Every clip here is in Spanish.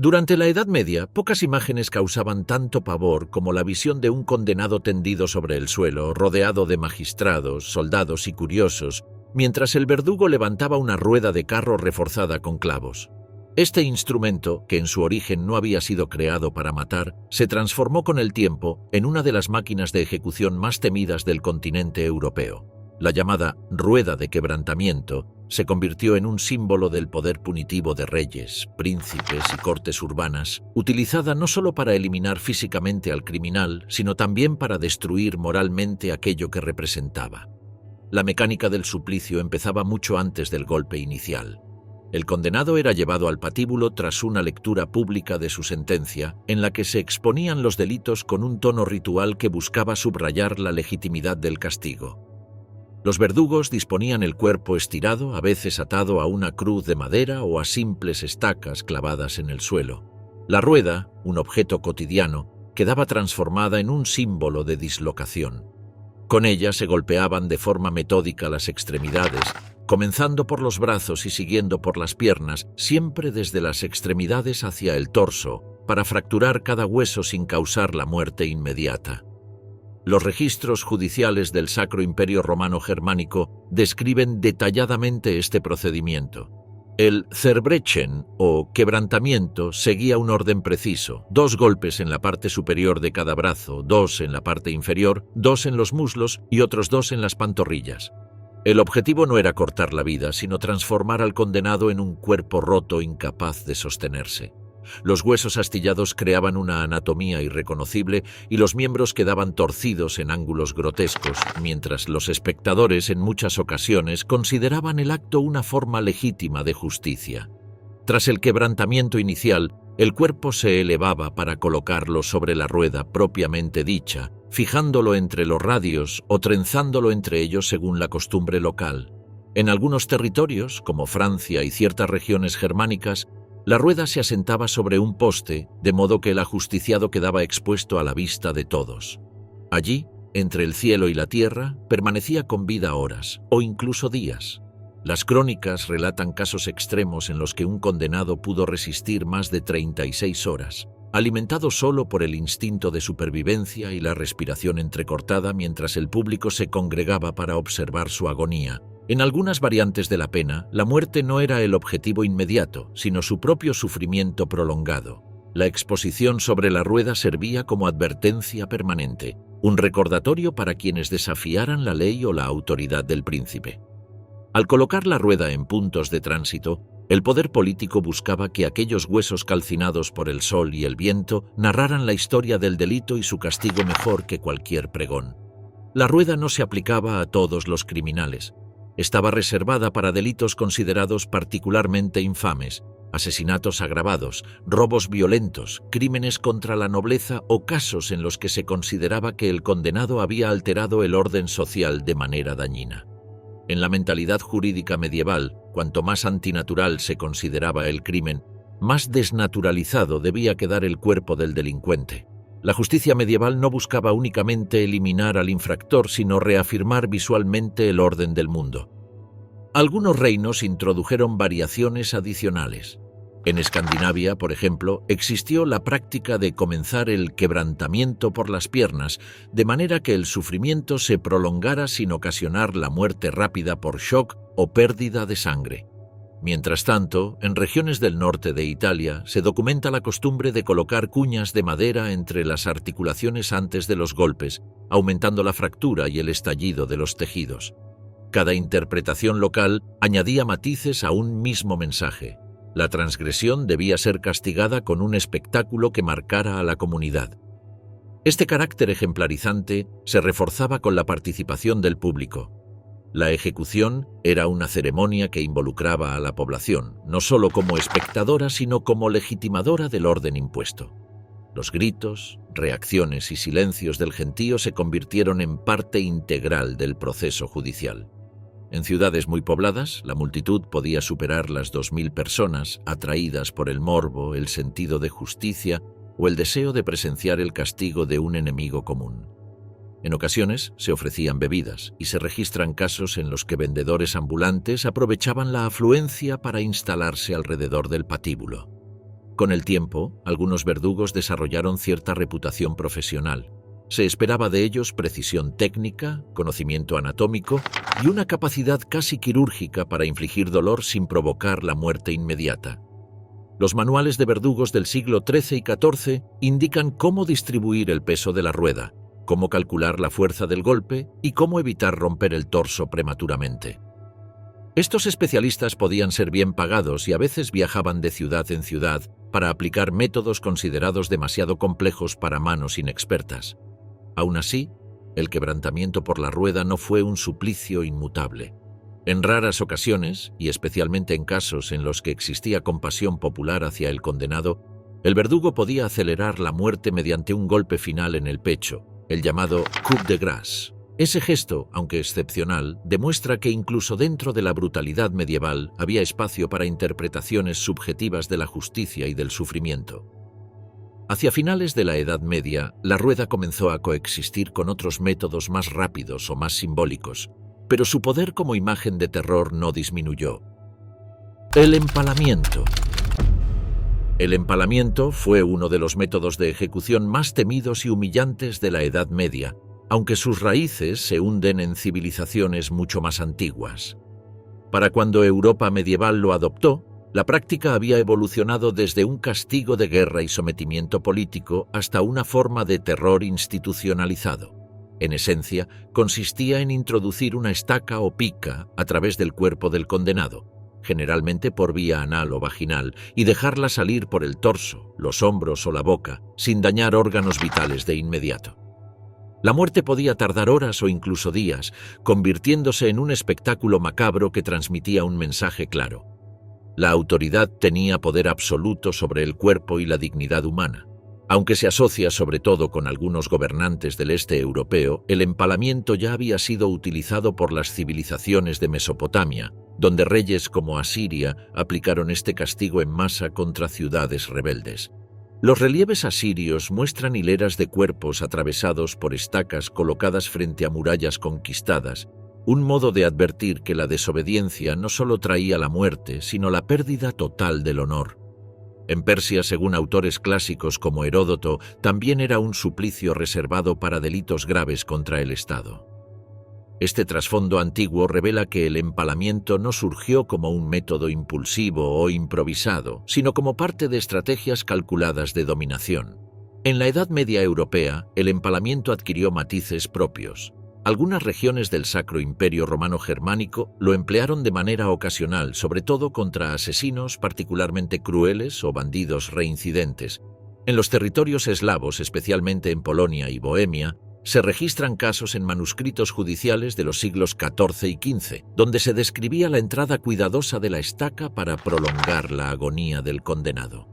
Durante la Edad Media, pocas imágenes causaban tanto pavor como la visión de un condenado tendido sobre el suelo, rodeado de magistrados, soldados y curiosos, mientras el verdugo levantaba una rueda de carro reforzada con clavos. Este instrumento, que en su origen no había sido creado para matar, se transformó con el tiempo en una de las máquinas de ejecución más temidas del continente europeo. La llamada rueda de quebrantamiento se convirtió en un símbolo del poder punitivo de reyes, príncipes y cortes urbanas, utilizada no solo para eliminar físicamente al criminal, sino también para destruir moralmente aquello que representaba. La mecánica del suplicio empezaba mucho antes del golpe inicial. El condenado era llevado al patíbulo tras una lectura pública de su sentencia, en la que se exponían los delitos con un tono ritual que buscaba subrayar la legitimidad del castigo. Los verdugos disponían el cuerpo estirado, a veces atado a una cruz de madera o a simples estacas clavadas en el suelo. La rueda, un objeto cotidiano, quedaba transformada en un símbolo de dislocación. Con ella se golpeaban de forma metódica las extremidades, comenzando por los brazos y siguiendo por las piernas, siempre desde las extremidades hacia el torso, para fracturar cada hueso sin causar la muerte inmediata. Los registros judiciales del Sacro Imperio Romano Germánico describen detalladamente este procedimiento. El Zerbrechen, o quebrantamiento, seguía un orden preciso: 2 golpes en la parte superior de cada brazo, 2 en la parte inferior, 2 en los muslos y otros 2 en las pantorrillas. El objetivo no era cortar la vida, sino transformar al condenado en un cuerpo roto incapaz de sostenerse. Los huesos astillados creaban una anatomía irreconocible y los miembros quedaban torcidos en ángulos grotescos, mientras los espectadores en muchas ocasiones consideraban el acto una forma legítima de justicia. Tras el quebrantamiento inicial, el cuerpo se elevaba para colocarlo sobre la rueda propiamente dicha, fijándolo entre los radios o trenzándolo entre ellos según la costumbre local. En algunos territorios, como Francia y ciertas regiones germánicas, la rueda se asentaba sobre un poste, de modo que el ajusticiado quedaba expuesto a la vista de todos. Allí, entre el cielo y la tierra, permanecía con vida horas, o incluso días. Las crónicas relatan casos extremos en los que un condenado pudo resistir más de 36 horas, alimentado solo por el instinto de supervivencia y la respiración entrecortada mientras el público se congregaba para observar su agonía. En algunas variantes de la pena, la muerte no era el objetivo inmediato, sino su propio sufrimiento prolongado. La exposición sobre la rueda servía como advertencia permanente, un recordatorio para quienes desafiaran la ley o la autoridad del príncipe. Al colocar la rueda en puntos de tránsito, el poder político buscaba que aquellos huesos calcinados por el sol y el viento narraran la historia del delito y su castigo mejor que cualquier pregón. La rueda no se aplicaba a todos los criminales. Estaba reservada para delitos considerados particularmente infames, asesinatos agravados, robos violentos, crímenes contra la nobleza o casos en los que se consideraba que el condenado había alterado el orden social de manera dañina. En la mentalidad jurídica medieval, cuanto más antinatural se consideraba el crimen, más desnaturalizado debía quedar el cuerpo del delincuente. La justicia medieval no buscaba únicamente eliminar al infractor, sino reafirmar visualmente el orden del mundo. Algunos reinos introdujeron variaciones adicionales. En Escandinavia, por ejemplo, existió la práctica de comenzar el quebrantamiento por las piernas, de manera que el sufrimiento se prolongara sin ocasionar la muerte rápida por shock o pérdida de sangre. Mientras tanto, en regiones del norte de Italia se documenta la costumbre de colocar cuñas de madera entre las articulaciones antes de los golpes, aumentando la fractura y el estallido de los tejidos. Cada interpretación local añadía matices a un mismo mensaje. La transgresión debía ser castigada con un espectáculo que marcara a la comunidad. Este carácter ejemplarizante se reforzaba con la participación del público. La ejecución era una ceremonia que involucraba a la población, no solo como espectadora, sino como legitimadora del orden impuesto. Los gritos, reacciones y silencios del gentío se convirtieron en parte integral del proceso judicial. En ciudades muy pobladas, la multitud podía superar las 2000 personas, atraídas por el morbo, el sentido de justicia o el deseo de presenciar el castigo de un enemigo común. En ocasiones se ofrecían bebidas y se registran casos en los que vendedores ambulantes aprovechaban la afluencia para instalarse alrededor del patíbulo. Con el tiempo, algunos verdugos desarrollaron cierta reputación profesional. Se esperaba de ellos precisión técnica, conocimiento anatómico y una capacidad casi quirúrgica para infligir dolor sin provocar la muerte inmediata. Los manuales de verdugos del siglo XIII y XIV indican cómo distribuir el peso de la rueda, cómo calcular la fuerza del golpe y cómo evitar romper el torso prematuramente. Estos especialistas podían ser bien pagados y a veces viajaban de ciudad en ciudad para aplicar métodos considerados demasiado complejos para manos inexpertas. Aún así, el quebrantamiento por la rueda no fue un suplicio inmutable. En raras ocasiones, y especialmente en casos en los que existía compasión popular hacia el condenado, el verdugo podía acelerar la muerte mediante un golpe final en el pecho, el llamado coup de grâce. Ese gesto, aunque excepcional, demuestra que incluso dentro de la brutalidad medieval había espacio para interpretaciones subjetivas de la justicia y del sufrimiento. Hacia finales de la Edad Media, la rueda comenzó a coexistir con otros métodos más rápidos o más simbólicos, pero su poder como imagen de terror no disminuyó. El empalamiento. El empalamiento fue uno de los métodos de ejecución más temidos y humillantes de la Edad Media, aunque sus raíces se hunden en civilizaciones mucho más antiguas. Para cuando Europa medieval lo adoptó, la práctica había evolucionado desde un castigo de guerra y sometimiento político hasta una forma de terror institucionalizado. En esencia, consistía en introducir una estaca o pica a través del cuerpo del condenado, generalmente por vía anal o vaginal, y dejarla salir por el torso, los hombros o la boca, sin dañar órganos vitales de inmediato. La muerte podía tardar horas o incluso días, convirtiéndose en un espectáculo macabro que transmitía un mensaje claro. La autoridad tenía poder absoluto sobre el cuerpo y la dignidad humana. Aunque se asocia sobre todo con algunos gobernantes del este europeo, el empalamiento ya había sido utilizado por las civilizaciones de Mesopotamia, donde reyes como Asiria aplicaron este castigo en masa contra ciudades rebeldes. Los relieves asirios muestran hileras de cuerpos atravesados por estacas colocadas frente a murallas conquistadas, un modo de advertir que la desobediencia no solo traía la muerte, sino la pérdida total del honor. En Persia, según autores clásicos como Heródoto, también era un suplicio reservado para delitos graves contra el Estado. Este trasfondo antiguo revela que el empalamiento no surgió como un método impulsivo o improvisado, sino como parte de estrategias calculadas de dominación. En la Edad Media europea, el empalamiento adquirió matices propios. Algunas regiones del Sacro Imperio Romano Germánico lo emplearon de manera ocasional, sobre todo contra asesinos particularmente crueles o bandidos reincidentes. En los territorios eslavos, especialmente en Polonia y Bohemia, se registran casos en manuscritos judiciales de los siglos XIV y XV, donde se describía la entrada cuidadosa de la estaca para prolongar la agonía del condenado.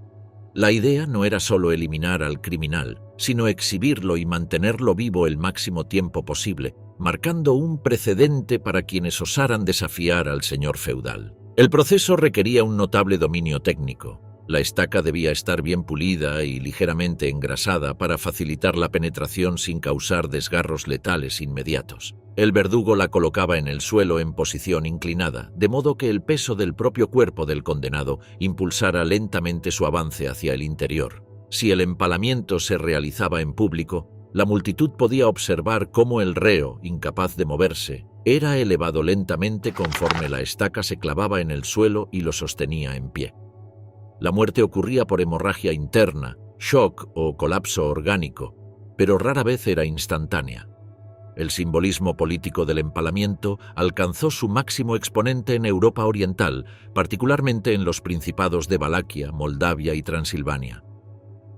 La idea no era solo eliminar al criminal, sino exhibirlo y mantenerlo vivo el máximo tiempo posible, marcando un precedente para quienes osaran desafiar al señor feudal. El proceso requería un notable dominio técnico. La estaca debía estar bien pulida y ligeramente engrasada para facilitar la penetración sin causar desgarros letales inmediatos. El verdugo la colocaba en el suelo en posición inclinada, de modo que el peso del propio cuerpo del condenado impulsara lentamente su avance hacia el interior. Si el empalamiento se realizaba en público, la multitud podía observar cómo el reo, incapaz de moverse, era elevado lentamente conforme la estaca se clavaba en el suelo y lo sostenía en pie. La muerte ocurría por hemorragia interna, shock o colapso orgánico, pero rara vez era instantánea. El simbolismo político del empalamiento alcanzó su máximo exponente en Europa Oriental, particularmente en los principados de Valaquia, Moldavia y Transilvania.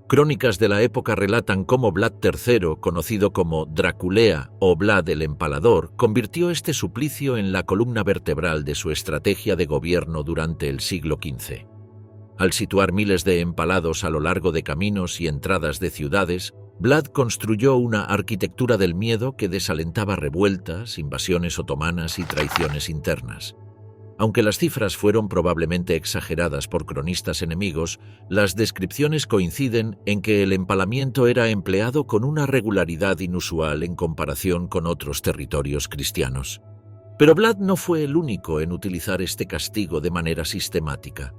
Crónicas de la época relatan cómo Vlad III, conocido como Draculea o Vlad el Empalador, convirtió este suplicio en la columna vertebral de su estrategia de gobierno durante el siglo XV. Al situar miles de empalados a lo largo de caminos y entradas de ciudades, Vlad construyó una arquitectura del miedo que desalentaba revueltas, invasiones otomanas y traiciones internas. Aunque las cifras fueron probablemente exageradas por cronistas enemigos, las descripciones coinciden en que el empalamiento era empleado con una regularidad inusual en comparación con otros territorios cristianos. Pero Vlad no fue el único en utilizar este castigo de manera sistemática.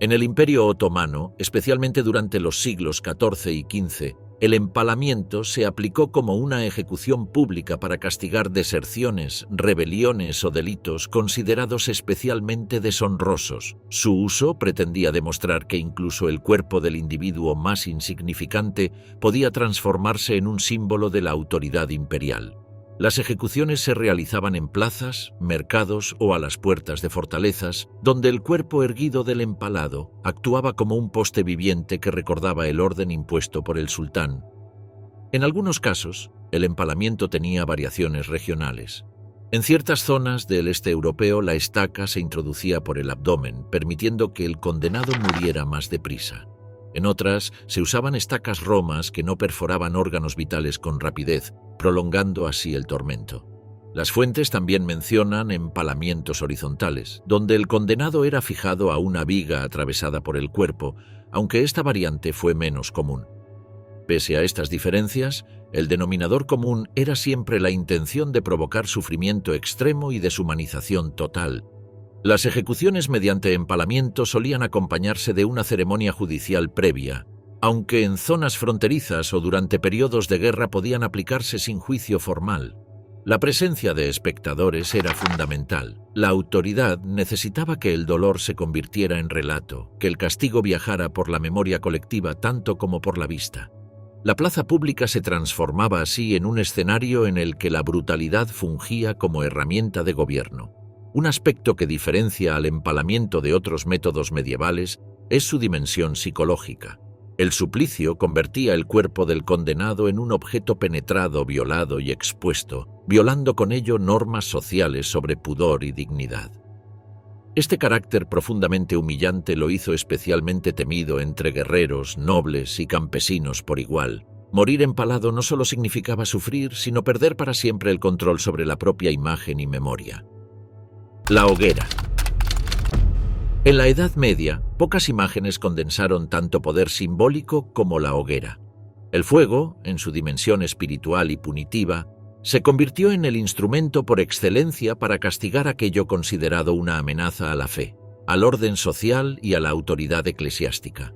En el Imperio Otomano, especialmente durante los siglos XIV y XV, el empalamiento se aplicó como una ejecución pública para castigar deserciones, rebeliones o delitos considerados especialmente deshonrosos. Su uso pretendía demostrar que incluso el cuerpo del individuo más insignificante podía transformarse en un símbolo de la autoridad imperial. Las ejecuciones se realizaban en plazas, mercados o a las puertas de fortalezas, donde el cuerpo erguido del empalado actuaba como un poste viviente que recordaba el orden impuesto por el sultán. En algunos casos, el empalamiento tenía variaciones regionales. En ciertas zonas del este europeo, la estaca se introducía por el abdomen, permitiendo que el condenado muriera más deprisa. En otras, se usaban estacas romas que no perforaban órganos vitales con rapidez, prolongando así el tormento. Las fuentes también mencionan empalamientos horizontales, donde el condenado era fijado a una viga atravesada por el cuerpo, aunque esta variante fue menos común. Pese a estas diferencias, el denominador común era siempre la intención de provocar sufrimiento extremo y deshumanización total. Las ejecuciones mediante empalamiento solían acompañarse de una ceremonia judicial previa, aunque en zonas fronterizas o durante periodos de guerra podían aplicarse sin juicio formal. La presencia de espectadores era fundamental. La autoridad necesitaba que el dolor se convirtiera en relato, que el castigo viajara por la memoria colectiva tanto como por la vista. La plaza pública se transformaba así en un escenario en el que la brutalidad fungía como herramienta de gobierno. Un aspecto que diferencia al empalamiento de otros métodos medievales es su dimensión psicológica. El suplicio convertía el cuerpo del condenado en un objeto penetrado, violado y expuesto, violando con ello normas sociales sobre pudor y dignidad. Este carácter profundamente humillante lo hizo especialmente temido entre guerreros, nobles y campesinos por igual. Morir empalado no solo significaba sufrir, sino perder para siempre el control sobre la propia imagen y memoria. La hoguera. En la Edad Media, pocas imágenes condensaron tanto poder simbólico como la hoguera. El fuego, en su dimensión espiritual y punitiva, se convirtió en el instrumento por excelencia para castigar aquello considerado una amenaza a la fe, al orden social y a la autoridad eclesiástica.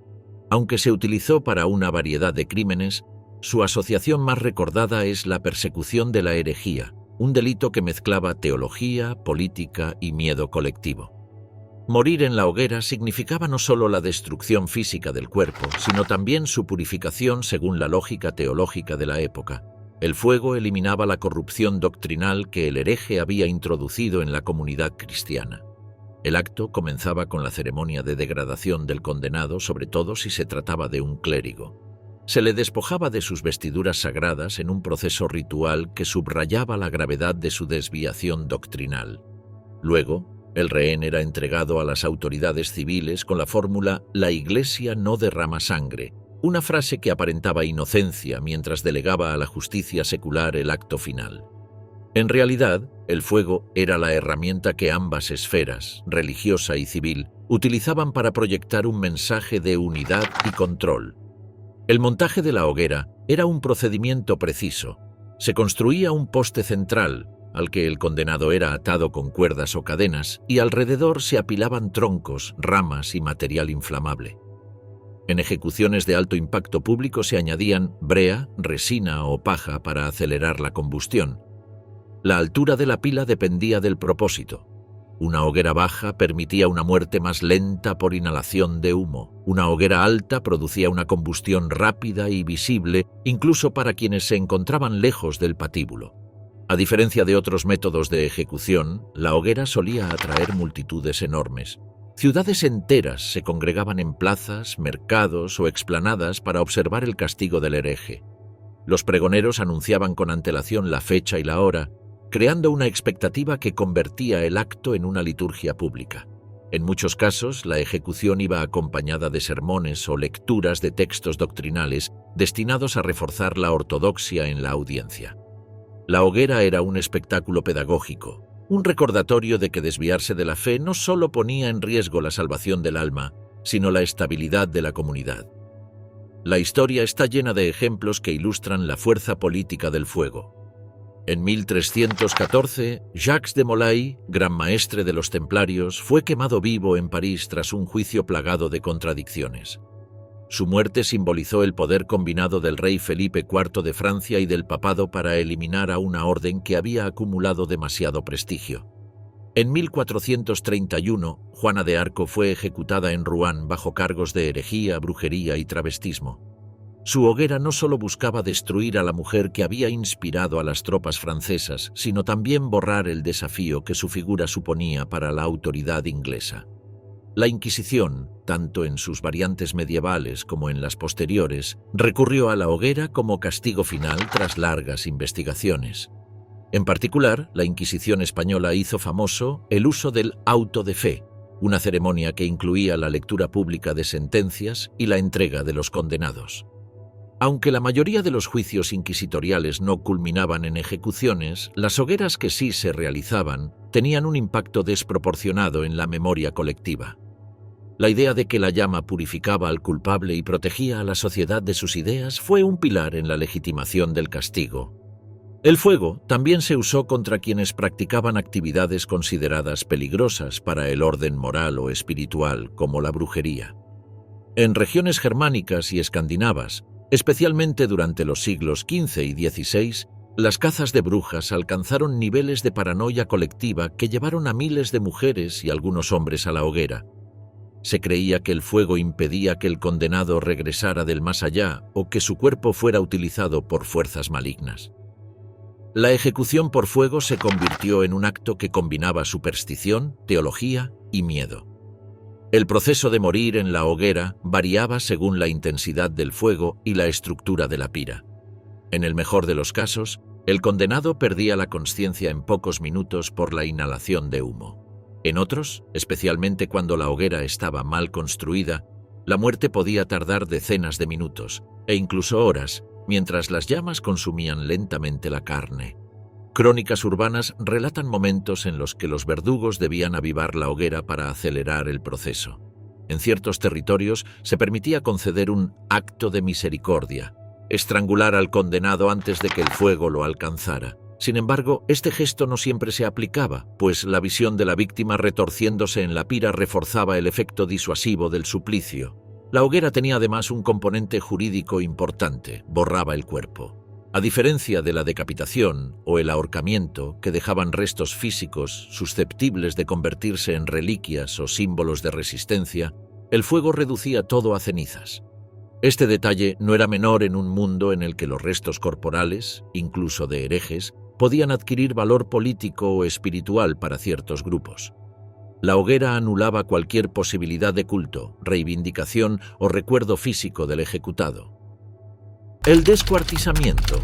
Aunque se utilizó para una variedad de crímenes, su asociación más recordada es la persecución de la herejía, un delito que mezclaba teología, política y miedo colectivo. Morir en la hoguera significaba no solo la destrucción física del cuerpo, sino también su purificación según la lógica teológica de la época. El fuego eliminaba la corrupción doctrinal que el hereje había introducido en la comunidad cristiana. El acto comenzaba con la ceremonia de degradación del condenado, sobre todo si se trataba de un clérigo. Se le despojaba de sus vestiduras sagradas en un proceso ritual que subrayaba la gravedad de su desviación doctrinal. Luego, el rehén era entregado a las autoridades civiles con la fórmula «La Iglesia no derrama sangre», una frase que aparentaba inocencia mientras delegaba a la justicia secular el acto final. En realidad, el fuego era la herramienta que ambas esferas, religiosa y civil, utilizaban para proyectar un mensaje de unidad y control. El montaje de la hoguera era un procedimiento preciso. Se construía un poste central, al que el condenado era atado con cuerdas o cadenas, y alrededor se apilaban troncos, ramas y material inflamable. En ejecuciones de alto impacto público se añadían brea, resina o paja para acelerar la combustión. La altura de la pila dependía del propósito. Una hoguera baja permitía una muerte más lenta por inhalación de humo. Una hoguera alta producía una combustión rápida y visible, incluso para quienes se encontraban lejos del patíbulo. A diferencia de otros métodos de ejecución, la hoguera solía atraer multitudes enormes. Ciudades enteras se congregaban en plazas, mercados o explanadas para observar el castigo del hereje. Los pregoneros anunciaban con antelación la fecha y la hora, creando una expectativa que convertía el acto en una liturgia pública. En muchos casos, la ejecución iba acompañada de sermones o lecturas de textos doctrinales destinados a reforzar la ortodoxia en la audiencia. La hoguera era un espectáculo pedagógico, un recordatorio de que desviarse de la fe no solo ponía en riesgo la salvación del alma, sino la estabilidad de la comunidad. La historia está llena de ejemplos que ilustran la fuerza política del fuego. En 1314, Jacques de Molay, gran maestre de los templarios, fue quemado vivo en París tras un juicio plagado de contradicciones. Su muerte simbolizó el poder combinado del rey Felipe IV de Francia y del papado para eliminar a una orden que había acumulado demasiado prestigio. En 1431, Juana de Arco fue ejecutada en Rouen bajo cargos de herejía, brujería y travestismo. Su hoguera no solo buscaba destruir a la mujer que había inspirado a las tropas francesas, sino también borrar el desafío que su figura suponía para la autoridad inglesa. La Inquisición, tanto en sus variantes medievales como en las posteriores, recurrió a la hoguera como castigo final tras largas investigaciones. En particular, la Inquisición española hizo famoso el uso del auto de fe, una ceremonia que incluía la lectura pública de sentencias y la entrega de los condenados. Aunque la mayoría de los juicios inquisitoriales no culminaban en ejecuciones, las hogueras que sí se realizaban tenían un impacto desproporcionado en la memoria colectiva. La idea de que la llama purificaba al culpable y protegía a la sociedad de sus ideas fue un pilar en la legitimación del castigo. El fuego también se usó contra quienes practicaban actividades consideradas peligrosas para el orden moral o espiritual, como la brujería. En regiones germánicas y escandinavas, especialmente durante los siglos XV y XVI, las cazas de brujas alcanzaron niveles de paranoia colectiva que llevaron a miles de mujeres y algunos hombres a la hoguera. Se creía que el fuego impedía que el condenado regresara del más allá o que su cuerpo fuera utilizado por fuerzas malignas. La ejecución por fuego se convirtió en un acto que combinaba superstición, teología y miedo. El proceso de morir en la hoguera variaba según la intensidad del fuego y la estructura de la pira. En el mejor de los casos, el condenado perdía la consciencia en pocos minutos por la inhalación de humo. En otros, especialmente cuando la hoguera estaba mal construida, la muerte podía tardar decenas de minutos, e incluso horas, mientras las llamas consumían lentamente la carne. Crónicas urbanas relatan momentos en los que los verdugos debían avivar la hoguera para acelerar el proceso. En ciertos territorios se permitía conceder un acto de misericordia, estrangular al condenado antes de que el fuego lo alcanzara. Sin embargo, este gesto no siempre se aplicaba, pues la visión de la víctima retorciéndose en la pira reforzaba el efecto disuasivo del suplicio. La hoguera tenía además un componente jurídico importante: borraba el cuerpo. A diferencia de la decapitación o el ahorcamiento, que dejaban restos físicos susceptibles de convertirse en reliquias o símbolos de resistencia, el fuego reducía todo a cenizas. Este detalle no era menor en un mundo en el que los restos corporales, incluso de herejes, podían adquirir valor político o espiritual para ciertos grupos. La hoguera anulaba cualquier posibilidad de culto, reivindicación o recuerdo físico del ejecutado. El descuartizamiento.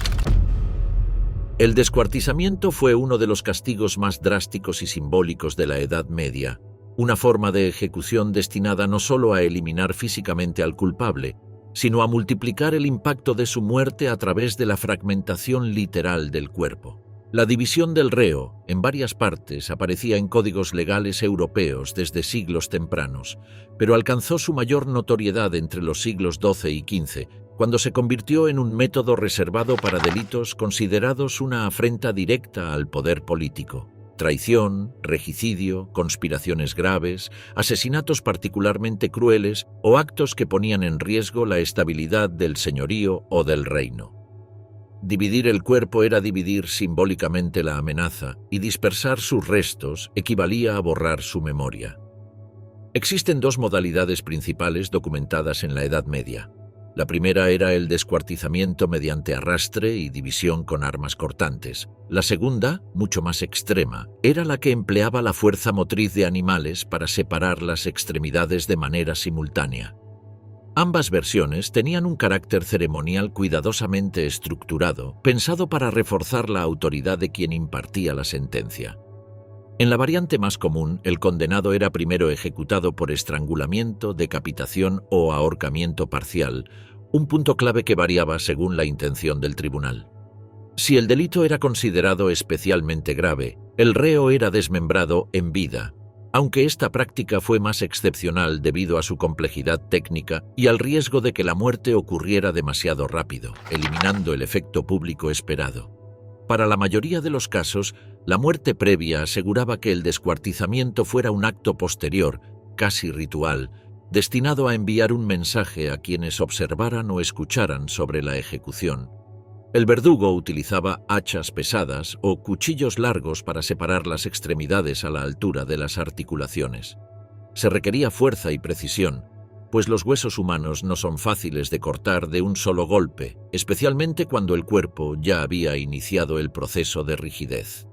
El descuartizamiento fue uno de los castigos más drásticos y simbólicos de la Edad Media, una forma de ejecución destinada no solo a eliminar físicamente al culpable, sino a multiplicar el impacto de su muerte a través de la fragmentación literal del cuerpo. La división del reo, en varias partes, aparecía en códigos legales europeos desde siglos tempranos, pero alcanzó su mayor notoriedad entre los siglos XII y XV, cuando se convirtió en un método reservado para delitos considerados una afrenta directa al poder político. Traición, regicidio, conspiraciones graves, asesinatos particularmente crueles o actos que ponían en riesgo la estabilidad del señorío o del reino. Dividir el cuerpo era dividir simbólicamente la amenaza, y dispersar sus restos equivalía a borrar su memoria. Existen dos modalidades principales documentadas en la Edad Media. La primera era el descuartizamiento mediante arrastre y división con armas cortantes. La segunda, mucho más extrema, era la que empleaba la fuerza motriz de animales para separar las extremidades de manera simultánea. Ambas versiones tenían un carácter ceremonial cuidadosamente estructurado, pensado para reforzar la autoridad de quien impartía la sentencia. En la variante más común, el condenado era primero ejecutado por estrangulamiento, decapitación o ahorcamiento parcial, un punto clave que variaba según la intención del tribunal. Si el delito era considerado especialmente grave, el reo era desmembrado en vida, aunque esta práctica fue más excepcional debido a su complejidad técnica y al riesgo de que la muerte ocurriera demasiado rápido, eliminando el efecto público esperado. Para la mayoría de los casos, la muerte previa aseguraba que el descuartizamiento fuera un acto posterior, casi ritual, destinado a enviar un mensaje a quienes observaran o escucharan sobre la ejecución. El verdugo utilizaba hachas pesadas o cuchillos largos para separar las extremidades a la altura de las articulaciones. Se requería fuerza y precisión, pues los huesos humanos no son fáciles de cortar de un solo golpe, especialmente cuando el cuerpo ya había iniciado el proceso de rigidez.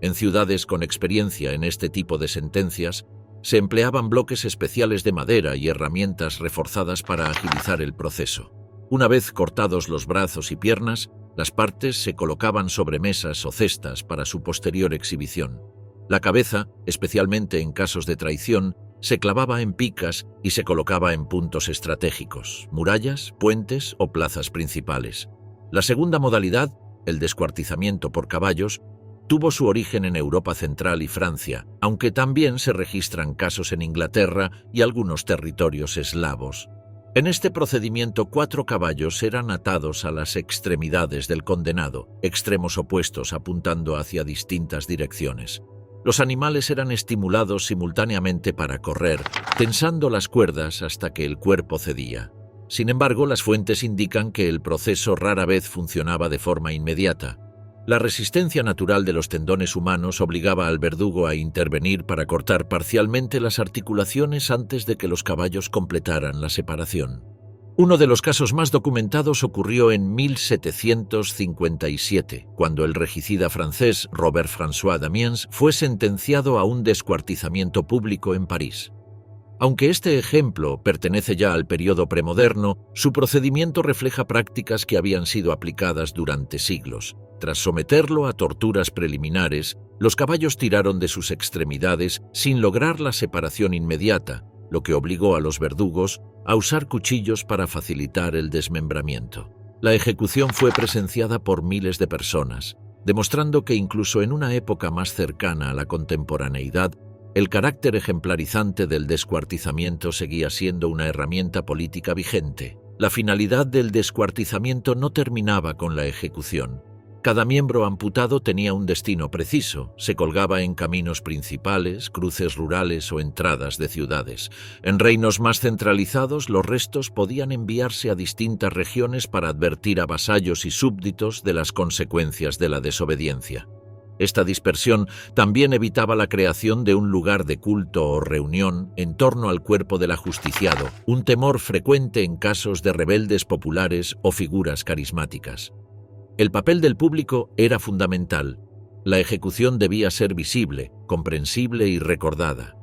En ciudades con experiencia en este tipo de sentencias, se empleaban bloques especiales de madera y herramientas reforzadas para agilizar el proceso. Una vez cortados los brazos y piernas, las partes se colocaban sobre mesas o cestas para su posterior exhibición. La cabeza, especialmente en casos de traición, se clavaba en picas y se colocaba en puntos estratégicos, murallas, puentes o plazas principales. La segunda modalidad, el descuartizamiento por caballos, tuvo su origen en Europa Central y Francia, aunque también se registran casos en Inglaterra y algunos territorios eslavos. En este procedimiento 4 caballos eran atados a las extremidades del condenado, extremos opuestos apuntando hacia distintas direcciones. Los animales eran estimulados simultáneamente para correr, tensando las cuerdas hasta que el cuerpo cedía. Sin embargo, las fuentes indican que el proceso rara vez funcionaba de forma inmediata. La resistencia natural de los tendones humanos obligaba al verdugo a intervenir para cortar parcialmente las articulaciones antes de que los caballos completaran la separación. Uno de los casos más documentados ocurrió en 1757, cuando el regicida francés Robert-François Damiens fue sentenciado a un descuartizamiento público en París. Aunque este ejemplo pertenece ya al periodo premoderno, su procedimiento refleja prácticas que habían sido aplicadas durante siglos. Tras someterlo a torturas preliminares, los caballos tiraron de sus extremidades sin lograr la separación inmediata, lo que obligó a los verdugos a usar cuchillos para facilitar el desmembramiento. La ejecución fue presenciada por miles de personas, demostrando que incluso en una época más cercana a la contemporaneidad, el carácter ejemplarizante del descuartizamiento seguía siendo una herramienta política vigente. La finalidad del descuartizamiento no terminaba con la ejecución. Cada miembro amputado tenía un destino preciso, se colgaba en caminos principales, cruces rurales o entradas de ciudades. En reinos más centralizados, los restos podían enviarse a distintas regiones para advertir a vasallos y súbditos de las consecuencias de la desobediencia. Esta dispersión también evitaba la creación de un lugar de culto o reunión en torno al cuerpo del ajusticiado, un temor frecuente en casos de rebeldes populares o figuras carismáticas. El papel del público era fundamental. La ejecución debía ser visible, comprensible y recordada.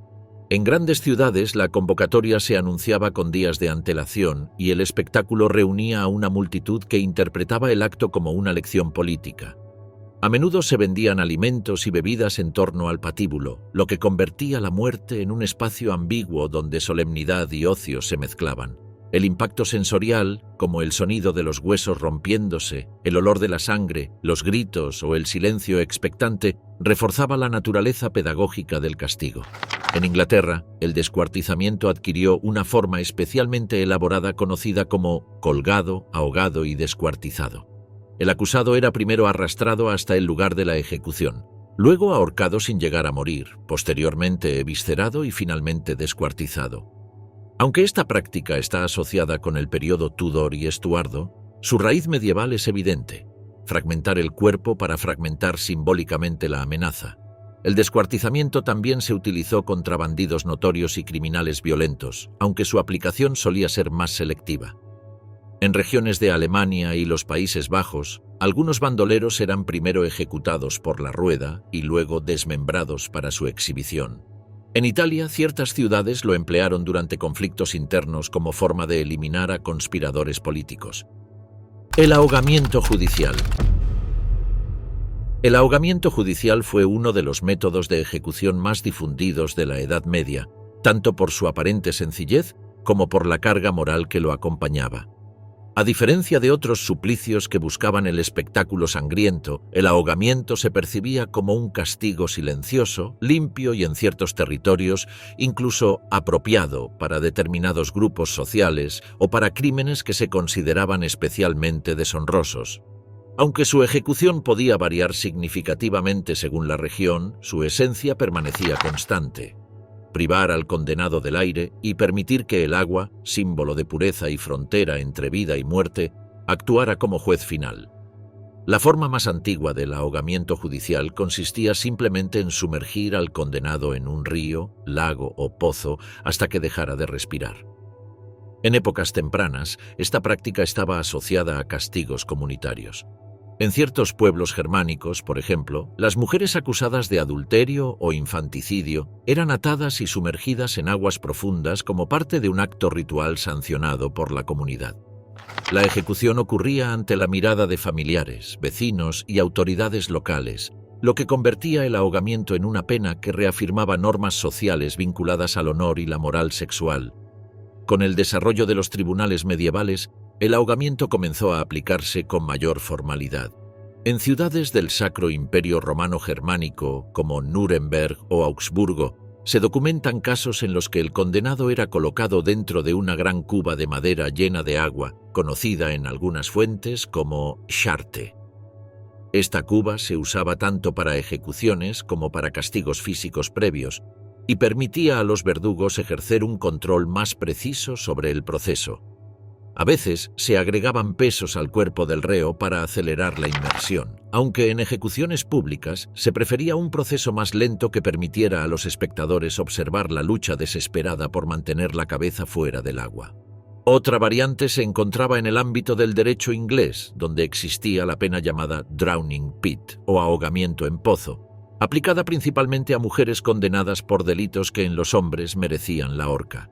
En grandes ciudades, la convocatoria se anunciaba con días de antelación y el espectáculo reunía a una multitud que interpretaba el acto como una lección política. A menudo se vendían alimentos y bebidas en torno al patíbulo, lo que convertía la muerte en un espacio ambiguo donde solemnidad y ocio se mezclaban. El impacto sensorial, como el sonido de los huesos rompiéndose, el olor de la sangre, los gritos o el silencio expectante, reforzaba la naturaleza pedagógica del castigo. En Inglaterra, el descuartizamiento adquirió una forma especialmente elaborada conocida como colgado, ahogado y descuartizado. El acusado era primero arrastrado hasta el lugar de la ejecución, luego ahorcado sin llegar a morir, posteriormente eviscerado y finalmente descuartizado. Aunque esta práctica está asociada con el periodo Tudor y Estuardo, su raíz medieval es evidente: fragmentar el cuerpo para fragmentar simbólicamente la amenaza. El descuartizamiento también se utilizó contra bandidos notorios y criminales violentos, aunque su aplicación solía ser más selectiva. En regiones de Alemania y los Países Bajos, algunos bandoleros eran primero ejecutados por la rueda y luego desmembrados para su exhibición. En Italia, ciertas ciudades lo emplearon durante conflictos internos como forma de eliminar a conspiradores políticos. El ahogamiento judicial. El ahogamiento judicial fue uno de los métodos de ejecución más difundidos de la Edad Media, tanto por su aparente sencillez como por la carga moral que lo acompañaba. A diferencia de otros suplicios que buscaban el espectáculo sangriento, el ahogamiento se percibía como un castigo silencioso, limpio y en ciertos territorios incluso apropiado para determinados grupos sociales o para crímenes que se consideraban especialmente deshonrosos. Aunque su ejecución podía variar significativamente según la región, su esencia permanecía constante: privar al condenado del aire y permitir que el agua, símbolo de pureza y frontera entre vida y muerte, actuara como juez final. La forma más antigua del ahogamiento judicial consistía simplemente en sumergir al condenado en un río, lago o pozo hasta que dejara de respirar. En épocas tempranas, esta práctica estaba asociada a castigos comunitarios. En ciertos pueblos germánicos, por ejemplo, las mujeres acusadas de adulterio o infanticidio eran atadas y sumergidas en aguas profundas como parte de un acto ritual sancionado por la comunidad. La ejecución ocurría ante la mirada de familiares, vecinos y autoridades locales, lo que convertía el ahogamiento en una pena que reafirmaba normas sociales vinculadas al honor y la moral sexual. Con el desarrollo de los tribunales medievales, el ahogamiento comenzó a aplicarse con mayor formalidad. En ciudades del Sacro Imperio Romano Germánico, como Nuremberg o Augsburgo, se documentan casos en los que el condenado era colocado dentro de una gran cuba de madera llena de agua, conocida en algunas fuentes como Scharte. Esta cuba se usaba tanto para ejecuciones como para castigos físicos previos, y permitía a los verdugos ejercer un control más preciso sobre el proceso. A veces se agregaban pesos al cuerpo del reo para acelerar la inmersión, aunque en ejecuciones públicas se prefería un proceso más lento que permitiera a los espectadores observar la lucha desesperada por mantener la cabeza fuera del agua. Otra variante se encontraba en el ámbito del derecho inglés, donde existía la pena llamada drowning pit o ahogamiento en pozo, aplicada principalmente a mujeres condenadas por delitos que en los hombres merecían la horca.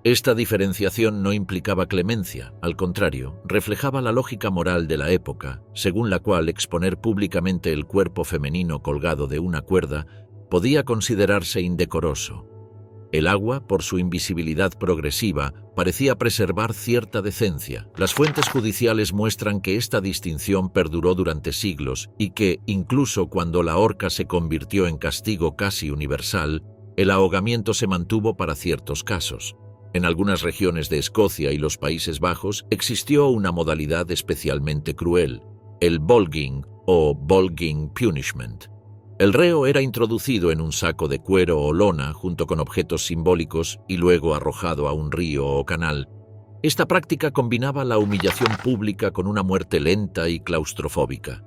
Esta diferenciación no implicaba clemencia, al contrario, reflejaba la lógica moral de la época, según la cual exponer públicamente el cuerpo femenino colgado de una cuerda podía considerarse indecoroso. El agua, por su invisibilidad progresiva, parecía preservar cierta decencia. Las fuentes judiciales muestran que esta distinción perduró durante siglos y que, incluso cuando la horca se convirtió en castigo casi universal, el ahogamiento se mantuvo para ciertos casos. En algunas regiones de Escocia y los Países Bajos existió una modalidad especialmente cruel, el bolging o bolging punishment. El reo era introducido en un saco de cuero o lona junto con objetos simbólicos y luego arrojado a un río o canal. Esta práctica combinaba la humillación pública con una muerte lenta y claustrofóbica.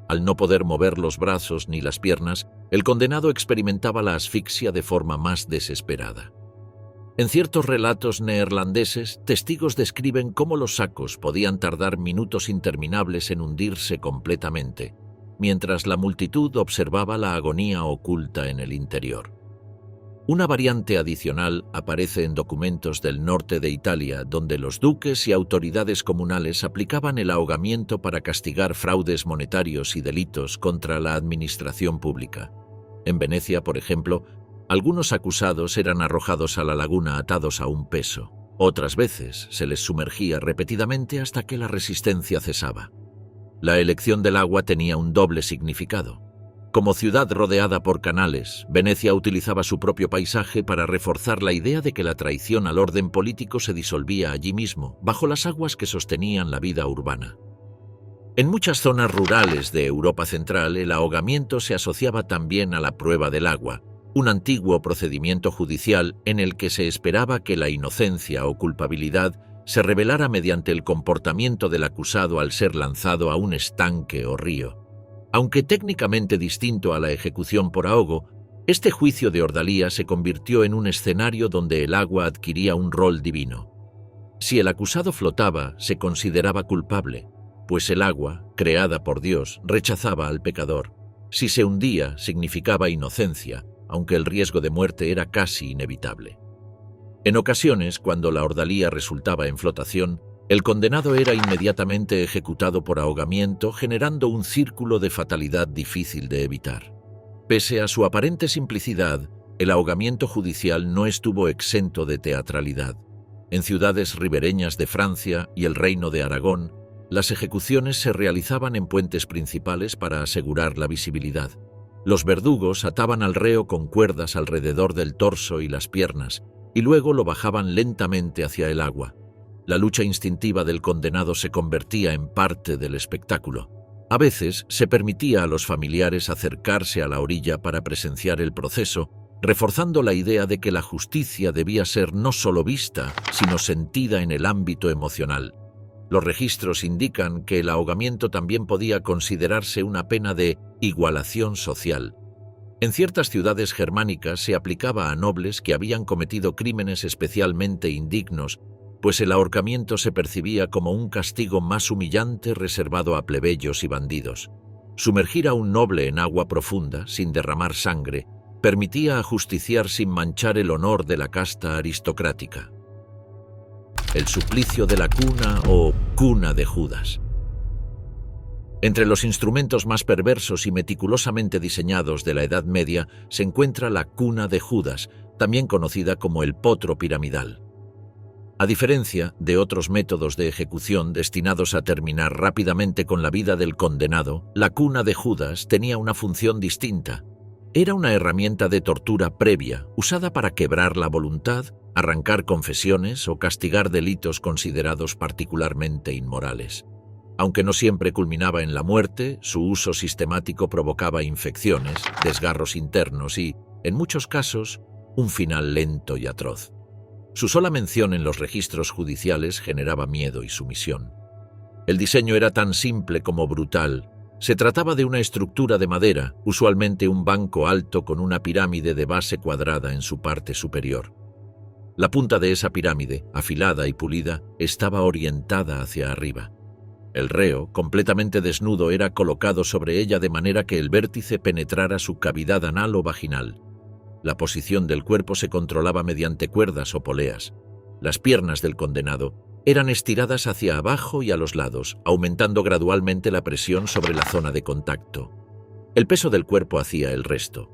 Al no poder mover los brazos ni las piernas, el condenado experimentaba la asfixia de forma más desesperada. En ciertos relatos neerlandeses, testigos describen cómo los sacos podían tardar minutos interminables en hundirse completamente, mientras la multitud observaba la agonía oculta en el interior. Una variante adicional aparece en documentos del norte de Italia, donde los duques y autoridades comunales aplicaban el ahogamiento para castigar fraudes monetarios y delitos contra la administración pública. En Venecia, por ejemplo, algunos acusados eran arrojados a la laguna atados a un peso. Otras veces se les sumergía repetidamente hasta que la resistencia cesaba. La elección del agua tenía un doble significado. Como ciudad rodeada por canales, Venecia utilizaba su propio paisaje para reforzar la idea de que la traición al orden político se disolvía allí mismo, bajo las aguas que sostenían la vida urbana. En muchas zonas rurales de Europa Central, el ahogamiento se asociaba también a la prueba del agua, un antiguo procedimiento judicial en el que se esperaba que la inocencia o culpabilidad se revelara mediante el comportamiento del acusado al ser lanzado a un estanque o río. Aunque técnicamente distinto a la ejecución por ahogo, este juicio de ordalía se convirtió en un escenario donde el agua adquiría un rol divino. Si el acusado flotaba, se consideraba culpable, pues el agua, creada por Dios, rechazaba al pecador. Si se hundía, significaba inocencia, aunque el riesgo de muerte era casi inevitable. En ocasiones, cuando la ordalía resultaba en flotación, el condenado era inmediatamente ejecutado por ahogamiento, generando un círculo de fatalidad difícil de evitar. Pese a su aparente simplicidad, el ahogamiento judicial no estuvo exento de teatralidad. En ciudades ribereñas de Francia y el Reino de Aragón, las ejecuciones se realizaban en puentes principales para asegurar la visibilidad. Los verdugos ataban al reo con cuerdas alrededor del torso y las piernas, y luego lo bajaban lentamente hacia el agua. La lucha instintiva del condenado se convertía en parte del espectáculo. A veces se permitía a los familiares acercarse a la orilla para presenciar el proceso, reforzando la idea de que la justicia debía ser no solo vista, sino sentida en el ámbito emocional. Los registros indican que el ahogamiento también podía considerarse una pena de igualación social. En ciertas ciudades germánicas se aplicaba a nobles que habían cometido crímenes especialmente indignos, pues el ahorcamiento se percibía como un castigo más humillante reservado a plebeyos y bandidos. Sumergir a un noble en agua profunda, sin derramar sangre, permitía ajusticiar sin manchar el honor de la casta aristocrática. El suplicio de la cuna o cuna de Judas. Entre los instrumentos más perversos y meticulosamente diseñados de la Edad Media se encuentra la cuna de Judas, también conocida como el potro piramidal. A diferencia de otros métodos de ejecución destinados a terminar rápidamente con la vida del condenado, la cuna de Judas tenía una función distinta. Era una herramienta de tortura previa, usada para quebrar la voluntad, arrancar confesiones o castigar delitos considerados particularmente inmorales. Aunque no siempre culminaba en la muerte, su uso sistemático provocaba infecciones, desgarros internos y, en muchos casos, un final lento y atroz. Su sola mención en los registros judiciales generaba miedo y sumisión. El diseño era tan simple como brutal. Se trataba de una estructura de madera, usualmente un banco alto con una pirámide de base cuadrada en su parte superior. La punta de esa pirámide, afilada y pulida, estaba orientada hacia arriba. El reo, completamente desnudo, era colocado sobre ella de manera que el vértice penetrara su cavidad anal o vaginal. La posición del cuerpo se controlaba mediante cuerdas o poleas. Las piernas del condenado eran estiradas hacia abajo y a los lados, aumentando gradualmente la presión sobre la zona de contacto. El peso del cuerpo hacía el resto.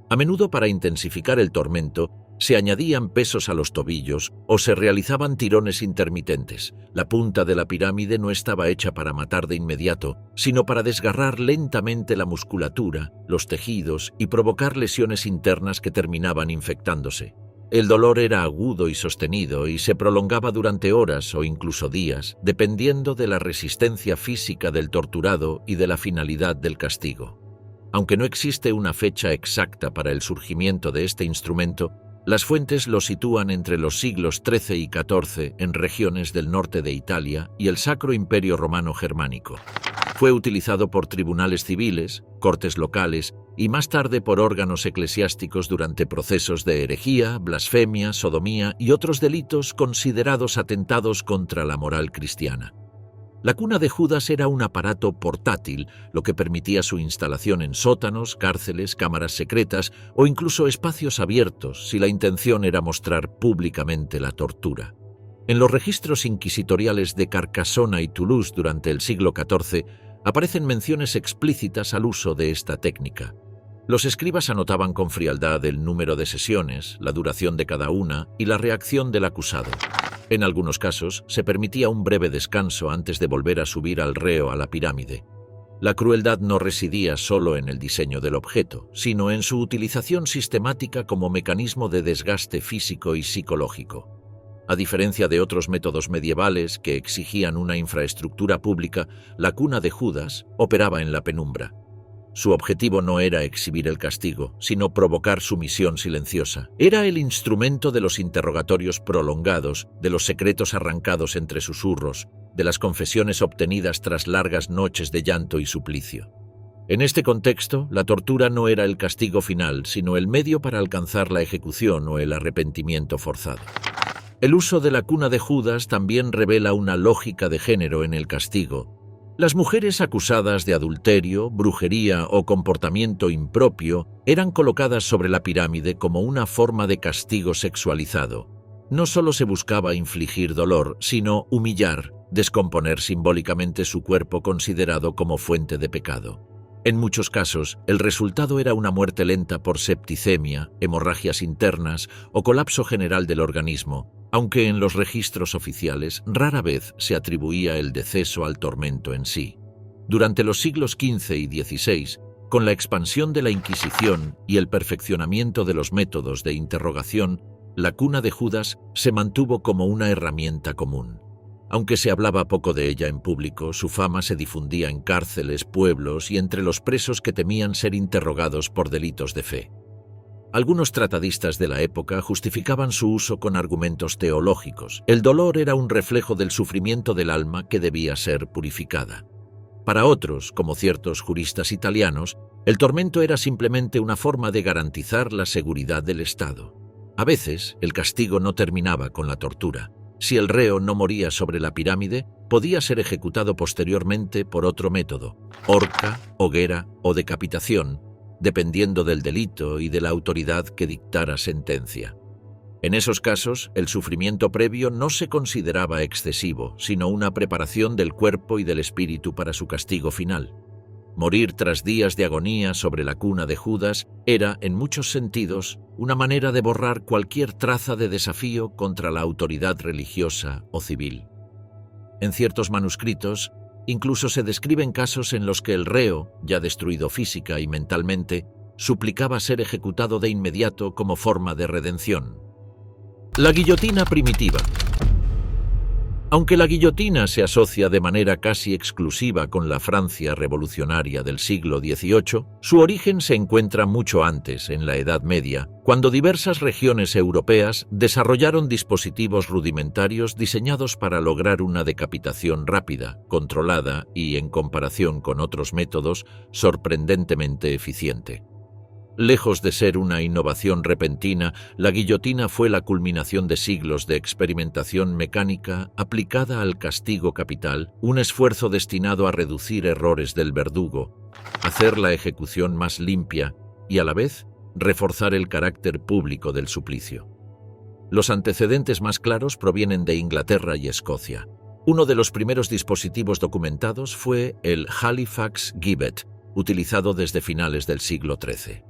A menudo, para intensificar el tormento, se añadían pesos a los tobillos o se realizaban tirones intermitentes. La punta de la pirámide no estaba hecha para matar de inmediato, sino para desgarrar lentamente la musculatura, los tejidos y provocar lesiones internas que terminaban infectándose. El dolor era agudo y sostenido y se prolongaba durante horas o incluso días, dependiendo de la resistencia física del torturado y de la finalidad del castigo. Aunque no existe una fecha exacta para el surgimiento de este instrumento, las fuentes lo sitúan entre los siglos XIII y XIV en regiones del norte de Italia y el Sacro Imperio Romano Germánico. Fue utilizado por tribunales civiles, cortes locales y más tarde por órganos eclesiásticos durante procesos de herejía, blasfemia, sodomía y otros delitos considerados atentados contra la moral cristiana. La cuna de Judas era un aparato portátil, lo que permitía su instalación en sótanos, cárceles, cámaras secretas o incluso espacios abiertos si la intención era mostrar públicamente la tortura. En los registros inquisitoriales de Carcassona y Toulouse durante el siglo XIV aparecen menciones explícitas al uso de esta técnica. Los escribas anotaban con frialdad el número de sesiones, la duración de cada una y la reacción del acusado. En algunos casos, se permitía un breve descanso antes de volver a subir al reo a la pirámide. La crueldad no residía solo en el diseño del objeto, sino en su utilización sistemática como mecanismo de desgaste físico y psicológico. A diferencia de otros métodos medievales que exigían una infraestructura pública, la cuna de Judas operaba en la penumbra. Su objetivo no era exhibir el castigo, sino provocar sumisión silenciosa. Era el instrumento de los interrogatorios prolongados, de los secretos arrancados entre susurros, de las confesiones obtenidas tras largas noches de llanto y suplicio. En este contexto, la tortura no era el castigo final, sino el medio para alcanzar la ejecución o el arrepentimiento forzado. El uso de la cuna de Judas también revela una lógica de género en el castigo. Las mujeres acusadas de adulterio, brujería o comportamiento impropio eran colocadas sobre la pirámide como una forma de castigo sexualizado. No solo se buscaba infligir dolor, sino humillar, descomponer simbólicamente su cuerpo considerado como fuente de pecado. En muchos casos, el resultado era una muerte lenta por septicemia, hemorragias internas o colapso general del organismo, aunque en los registros oficiales rara vez se atribuía el deceso al tormento en sí. Durante los siglos XV y XVI, con la expansión de la Inquisición y el perfeccionamiento de los métodos de interrogación, la cuna de Judas se mantuvo como una herramienta común. Aunque se hablaba poco de ella en público, su fama se difundía en cárceles, pueblos y entre los presos que temían ser interrogados por delitos de fe. Algunos tratadistas de la época justificaban su uso con argumentos teológicos. El dolor era un reflejo del sufrimiento del alma que debía ser purificada. Para otros, como ciertos juristas italianos, el tormento era simplemente una forma de garantizar la seguridad del Estado. A veces, el castigo no terminaba con la tortura. Si el reo no moría sobre la pirámide, podía ser ejecutado posteriormente por otro método: horca, hoguera o decapitación, dependiendo del delito y de la autoridad que dictara sentencia. En esos casos, el sufrimiento previo no se consideraba excesivo, sino una preparación del cuerpo y del espíritu para su castigo final. Morir tras días de agonía sobre la cuna de Judas era, en muchos sentidos, una manera de borrar cualquier traza de desafío contra la autoridad religiosa o civil. En ciertos manuscritos, incluso se describen casos en los que el reo, ya destruido física y mentalmente, suplicaba ser ejecutado de inmediato como forma de redención. La guillotina primitiva. Aunque la guillotina se asocia de manera casi exclusiva con la Francia revolucionaria del siglo XVIII, su origen se encuentra mucho antes, en la Edad Media, cuando diversas regiones europeas desarrollaron dispositivos rudimentarios diseñados para lograr una decapitación rápida, controlada y, en comparación con otros métodos, sorprendentemente eficiente. Lejos de ser una innovación repentina, la guillotina fue la culminación de siglos de experimentación mecánica aplicada al castigo capital, un esfuerzo destinado a reducir errores del verdugo, hacer la ejecución más limpia y, a la vez, reforzar el carácter público del suplicio. Los antecedentes más claros provienen de Inglaterra y Escocia. Uno de los primeros dispositivos documentados fue el Halifax Gibbet, utilizado desde finales del siglo XIII.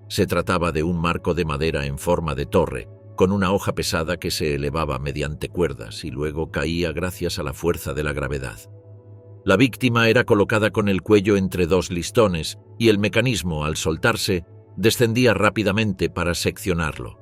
Se trataba de un marco de madera en forma de torre, con una hoja pesada que se elevaba mediante cuerdas y luego caía gracias a la fuerza de la gravedad. La víctima era colocada con el cuello entre dos listones y el mecanismo, al soltarse, descendía rápidamente para seccionarlo.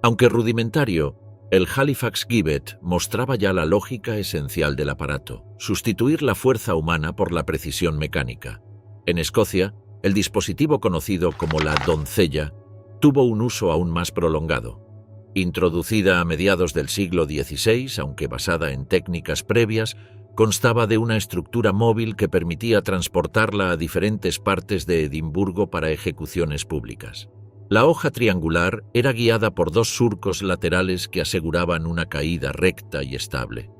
Aunque rudimentario, el Halifax Gibbet mostraba ya la lógica esencial del aparato: sustituir la fuerza humana por la precisión mecánica. En Escocia, el dispositivo conocido como la doncella tuvo un uso aún más prolongado. Introducida a mediados del siglo XVI, aunque basada en técnicas previas, constaba de una estructura móvil que permitía transportarla a diferentes partes de Edimburgo para ejecuciones públicas. La hoja triangular era guiada por dos surcos laterales que aseguraban una caída recta y estable.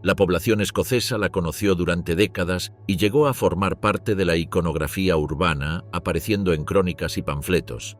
La población escocesa la conoció durante décadas y llegó a formar parte de la iconografía urbana, apareciendo en crónicas y panfletos.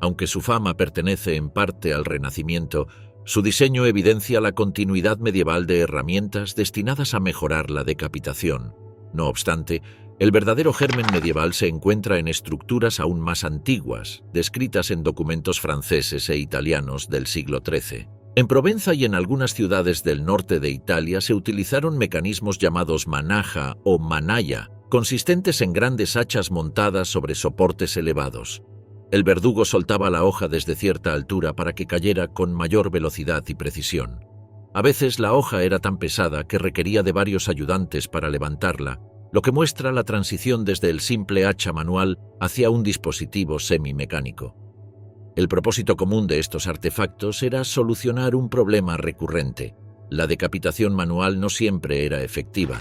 Aunque su fama pertenece en parte al Renacimiento, su diseño evidencia la continuidad medieval de herramientas destinadas a mejorar la decapitación. No obstante, el verdadero germen medieval se encuentra en estructuras aún más antiguas, descritas en documentos franceses e italianos del siglo XIII. En Provenza y en algunas ciudades del norte de Italia se utilizaron mecanismos llamados manaja o manalla, consistentes en grandes hachas montadas sobre soportes elevados. El verdugo soltaba la hoja desde cierta altura para que cayera con mayor velocidad y precisión. A veces la hoja era tan pesada que requería de varios ayudantes para levantarla, lo que muestra la transición desde el simple hacha manual hacia un dispositivo semimecánico. El propósito común de estos artefactos era solucionar un problema recurrente. La decapitación manual no siempre era efectiva.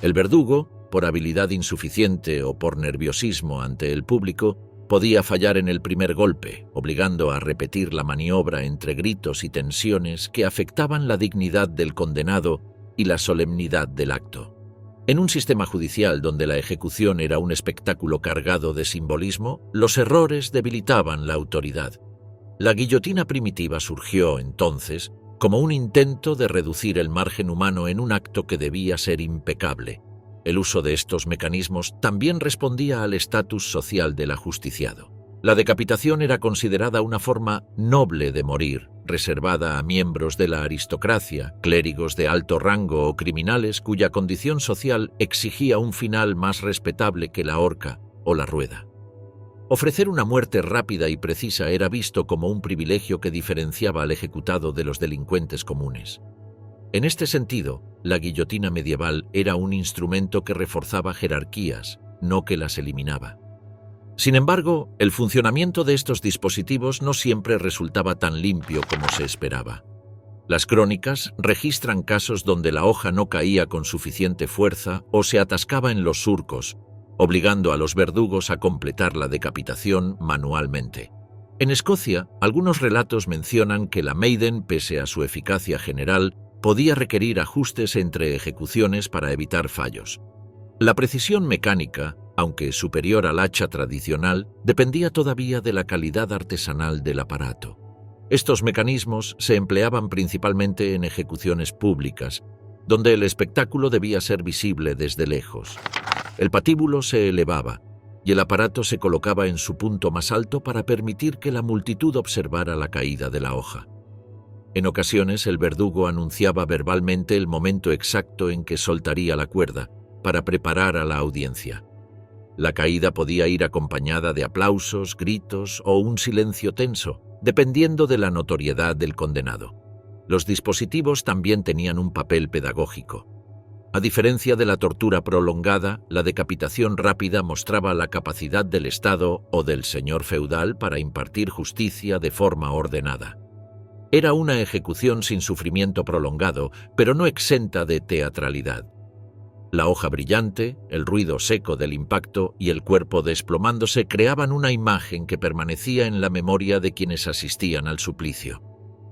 El verdugo, por habilidad insuficiente o por nerviosismo ante el público, podía fallar en el primer golpe, obligando a repetir la maniobra entre gritos y tensiones que afectaban la dignidad del condenado y la solemnidad del acto. En un sistema judicial donde la ejecución era un espectáculo cargado de simbolismo, los errores debilitaban la autoridad. La guillotina primitiva surgió, entonces, como un intento de reducir el margen humano en un acto que debía ser impecable. El uso de estos mecanismos también respondía al estatus social del ajusticiado. La decapitación era considerada una forma noble de morir, reservada a miembros de la aristocracia, clérigos de alto rango o criminales cuya condición social exigía un final más respetable que la horca o la rueda. Ofrecer una muerte rápida y precisa era visto como un privilegio que diferenciaba al ejecutado de los delincuentes comunes. En este sentido, la guillotina medieval era un instrumento que reforzaba jerarquías, no que las eliminaba. Sin embargo, el funcionamiento de estos dispositivos no siempre resultaba tan limpio como se esperaba. Las crónicas registran casos donde la hoja no caía con suficiente fuerza o se atascaba en los surcos, obligando a los verdugos a completar la decapitación manualmente. En Escocia, algunos relatos mencionan que la Maiden, pese a su eficacia general, podía requerir ajustes entre ejecuciones para evitar fallos. La precisión mecánica, aunque superior al hacha tradicional, dependía todavía de la calidad artesanal del aparato. Estos mecanismos se empleaban principalmente en ejecuciones públicas, donde el espectáculo debía ser visible desde lejos. El patíbulo se elevaba y el aparato se colocaba en su punto más alto para permitir que la multitud observara la caída de la hoja. En ocasiones el verdugo anunciaba verbalmente el momento exacto en que soltaría la cuerda para preparar a la audiencia. La caída podía ir acompañada de aplausos, gritos o un silencio tenso, dependiendo de la notoriedad del condenado. Los dispositivos también tenían un papel pedagógico. A diferencia de la tortura prolongada, la decapitación rápida mostraba la capacidad del Estado o del señor feudal para impartir justicia de forma ordenada. Era una ejecución sin sufrimiento prolongado, pero no exenta de teatralidad. La hoja brillante, el ruido seco del impacto y el cuerpo desplomándose creaban una imagen que permanecía en la memoria de quienes asistían al suplicio.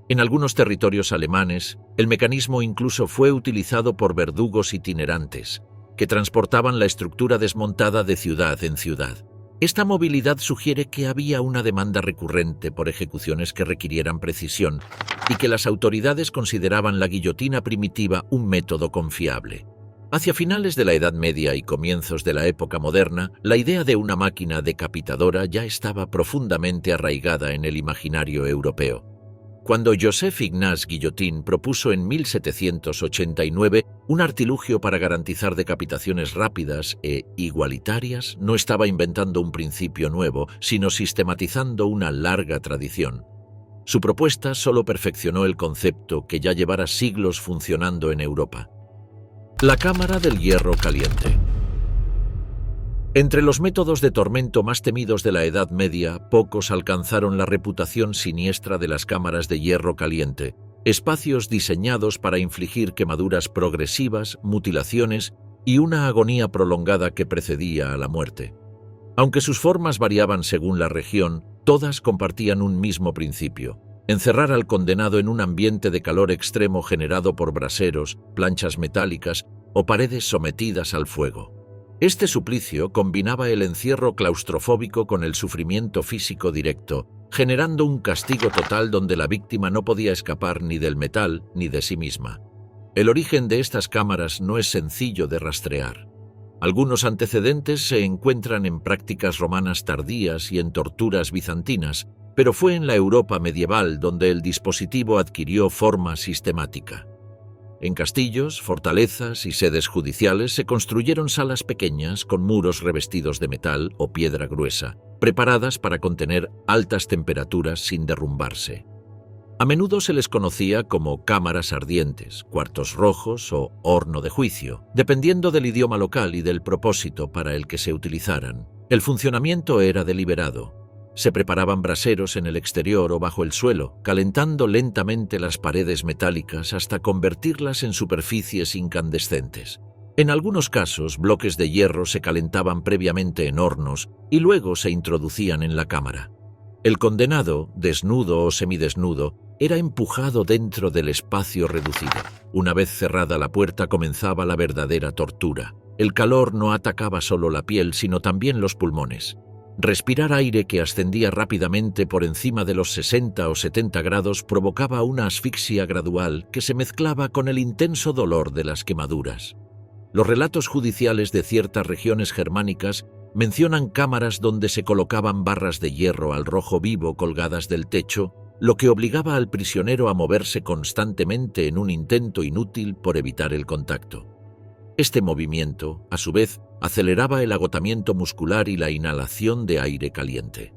En algunos territorios alemanes, el mecanismo incluso fue utilizado por verdugos itinerantes, que transportaban la estructura desmontada de ciudad en ciudad. Esta movilidad sugiere que había una demanda recurrente por ejecuciones que requirieran precisión y que las autoridades consideraban la guillotina primitiva un método confiable. Hacia finales de la Edad Media y comienzos de la época moderna, la idea de una máquina decapitadora ya estaba profundamente arraigada en el imaginario europeo. Cuando Joseph Ignace Guillotin propuso en 1789 un artilugio para garantizar decapitaciones rápidas e igualitarias, no estaba inventando un principio nuevo, sino sistematizando una larga tradición. Su propuesta solo perfeccionó el concepto que ya llevara siglos funcionando en Europa. La cámara del hierro caliente. Entre los métodos de tormento más temidos de la Edad Media, pocos alcanzaron la reputación siniestra de las cámaras de hierro caliente, espacios diseñados para infligir quemaduras progresivas, mutilaciones y una agonía prolongada que precedía a la muerte. Aunque sus formas variaban según la región, todas compartían un mismo principio: encerrar al condenado en un ambiente de calor extremo generado por braseros, planchas metálicas o paredes sometidas al fuego. Este suplicio combinaba el encierro claustrofóbico con el sufrimiento físico directo, generando un castigo total donde la víctima no podía escapar ni del metal ni de sí misma. El origen de estas cámaras no es sencillo de rastrear. Algunos antecedentes se encuentran en prácticas romanas tardías y en torturas bizantinas, pero fue en la Europa medieval donde el dispositivo adquirió forma sistemática. En castillos, fortalezas y sedes judiciales se construyeron salas pequeñas con muros revestidos de metal o piedra gruesa, preparadas para contener altas temperaturas sin derrumbarse. A menudo se les conocía como cámaras ardientes, cuartos rojos o horno de juicio, dependiendo del idioma local y del propósito para el que se utilizaran. El funcionamiento era deliberado. Se preparaban braseros en el exterior o bajo el suelo, calentando lentamente las paredes metálicas hasta convertirlas en superficies incandescentes. En algunos casos, bloques de hierro se calentaban previamente en hornos y luego se introducían en la cámara. El condenado, desnudo o semidesnudo, era empujado dentro del espacio reducido. Una vez cerrada la puerta comenzaba la verdadera tortura. El calor no atacaba solo la piel, sino también los pulmones. Respirar aire que ascendía rápidamente por encima de los 60 o 70 grados provocaba una asfixia gradual que se mezclaba con el intenso dolor de las quemaduras. Los relatos judiciales de ciertas regiones germánicas mencionan cámaras donde se colocaban barras de hierro al rojo vivo colgadas del techo, lo que obligaba al prisionero a moverse constantemente en un intento inútil por evitar el contacto. Este movimiento, a su vez, aceleraba el agotamiento muscular y la inhalación de aire caliente.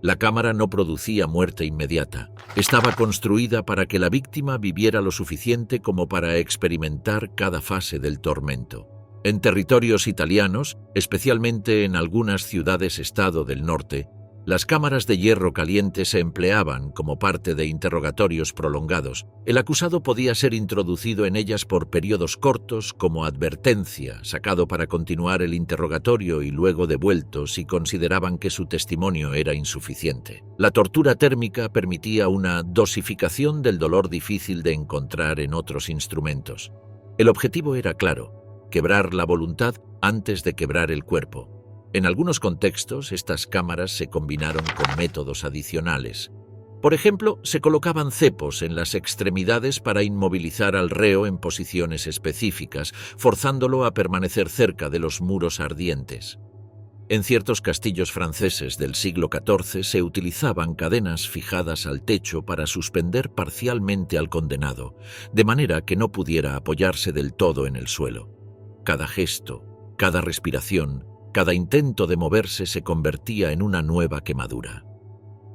La cámara no producía muerte inmediata. Estaba construida para que la víctima viviera lo suficiente como para experimentar cada fase del tormento. En territorios italianos, especialmente en algunas ciudades-estado del norte, las cámaras de hierro caliente se empleaban como parte de interrogatorios prolongados. El acusado podía ser introducido en ellas por periodos cortos como advertencia, sacado para continuar el interrogatorio y luego devuelto si consideraban que su testimonio era insuficiente. La tortura térmica permitía una dosificación del dolor difícil de encontrar en otros instrumentos. El objetivo era claro: quebrar la voluntad antes de quebrar el cuerpo. En algunos contextos, estas cámaras se combinaron con métodos adicionales. Por ejemplo, se colocaban cepos en las extremidades para inmovilizar al reo en posiciones específicas, forzándolo a permanecer cerca de los muros ardientes. En ciertos castillos franceses del siglo XIV se utilizaban cadenas fijadas al techo para suspender parcialmente al condenado, de manera que no pudiera apoyarse del todo en el suelo. Cada gesto, cada respiración, cada intento de moverse se convertía en una nueva quemadura.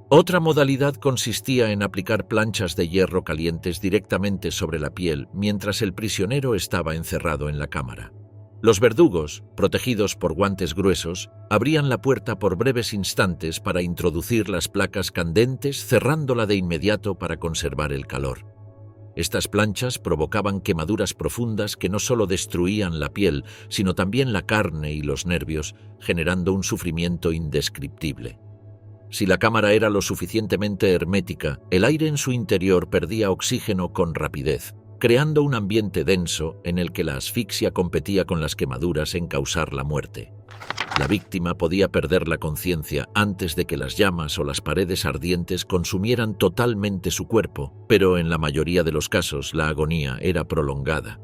Otra modalidad consistía en aplicar planchas de hierro calientes directamente sobre la piel mientras el prisionero estaba encerrado en la cámara. Los verdugos, protegidos por guantes gruesos, abrían la puerta por breves instantes para introducir las placas candentes, cerrándola de inmediato para conservar el calor. Estas planchas provocaban quemaduras profundas que no solo destruían la piel, sino también la carne y los nervios, generando un sufrimiento indescriptible. Si la cámara era lo suficientemente hermética, el aire en su interior perdía oxígeno con rapidez, creando un ambiente denso en el que la asfixia competía con las quemaduras en causar la muerte. La víctima podía perder la conciencia antes de que las llamas o las paredes ardientes consumieran totalmente su cuerpo, pero en la mayoría de los casos la agonía era prolongada.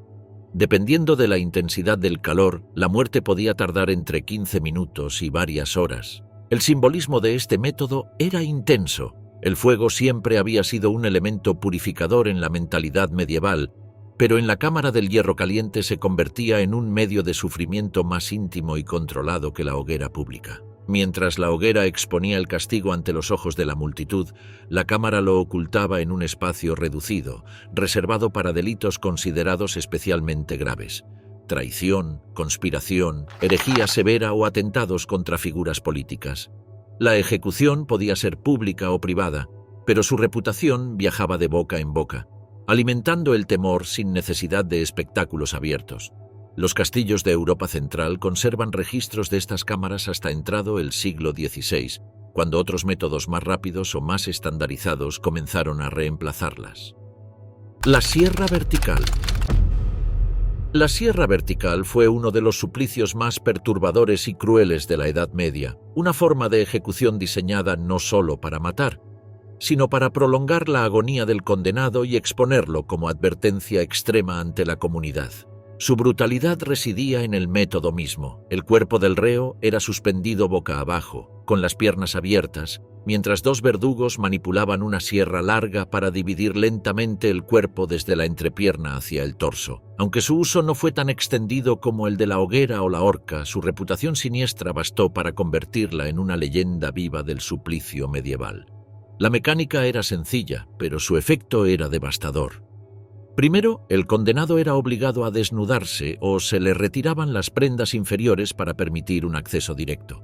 Dependiendo de la intensidad del calor, la muerte podía tardar entre 15 minutos y varias horas. El simbolismo de este método era intenso. El fuego siempre había sido un elemento purificador en la mentalidad medieval, pero en la cámara del hierro caliente se convertía en un medio de sufrimiento más íntimo y controlado que la hoguera pública. Mientras la hoguera exponía el castigo ante los ojos de la multitud, la cámara lo ocultaba en un espacio reducido, reservado para delitos considerados especialmente graves: traición, conspiración, herejía severa o atentados contra figuras políticas. La ejecución podía ser pública o privada, pero su reputación viajaba de boca en boca, alimentando el temor sin necesidad de espectáculos abiertos. Los castillos de Europa Central conservan registros de estas cámaras hasta entrado el siglo XVI, cuando otros métodos más rápidos o más estandarizados comenzaron a reemplazarlas. La sierra vertical. La sierra vertical fue uno de los suplicios más perturbadores y crueles de la Edad Media, una forma de ejecución diseñada no solo para matar, sino para prolongar la agonía del condenado y exponerlo como advertencia extrema ante la comunidad. Su brutalidad residía en el método mismo. El cuerpo del reo era suspendido boca abajo, con las piernas abiertas, mientras dos verdugos manipulaban una sierra larga para dividir lentamente el cuerpo desde la entrepierna hacia el torso. Aunque su uso no fue tan extendido como el de la hoguera o la horca, su reputación siniestra bastó para convertirla en una leyenda viva del suplicio medieval. La mecánica era sencilla, pero su efecto era devastador. Primero, el condenado era obligado a desnudarse o se le retiraban las prendas inferiores para permitir un acceso directo.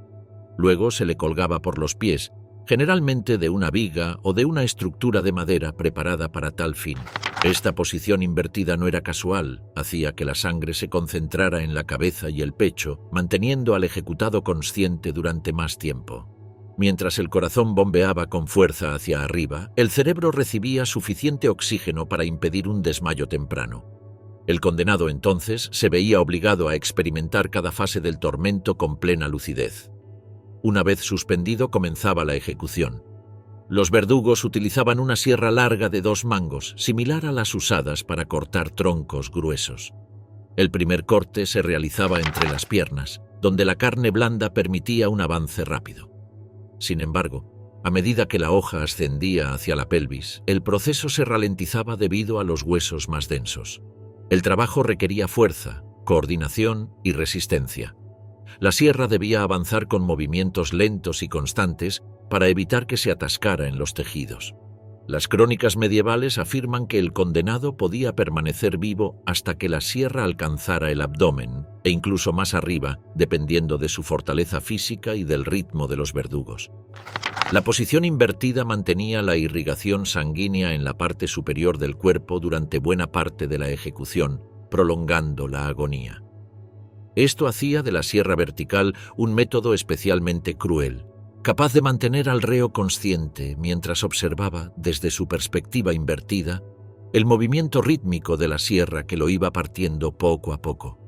Luego se le colgaba por los pies, generalmente de una viga o de una estructura de madera preparada para tal fin. Esta posición invertida no era casual, hacía que la sangre se concentrara en la cabeza y el pecho, manteniendo al ejecutado consciente durante más tiempo. Mientras el corazón bombeaba con fuerza hacia arriba, el cerebro recibía suficiente oxígeno para impedir un desmayo temprano. El condenado entonces se veía obligado a experimentar cada fase del tormento con plena lucidez. Una vez suspendido, comenzaba la ejecución. Los verdugos utilizaban una sierra larga de 2 mangos, similar a las usadas para cortar troncos gruesos. El primer corte se realizaba entre las piernas, donde la carne blanda permitía un avance rápido. Sin embargo, a medida que la hoja ascendía hacia la pelvis, el proceso se ralentizaba debido a los huesos más densos. El trabajo requería fuerza, coordinación y resistencia. La sierra debía avanzar con movimientos lentos y constantes para evitar que se atascara en los tejidos. Las crónicas medievales afirman que el condenado podía permanecer vivo hasta que la sierra alcanzara el abdomen, e incluso más arriba, dependiendo de su fortaleza física y del ritmo de los verdugos. La posición invertida mantenía la irrigación sanguínea en la parte superior del cuerpo durante buena parte de la ejecución, prolongando la agonía. Esto hacía de la sierra vertical un método especialmente cruel, capaz de mantener al reo consciente mientras observaba, desde su perspectiva invertida, el movimiento rítmico de la sierra que lo iba partiendo poco a poco.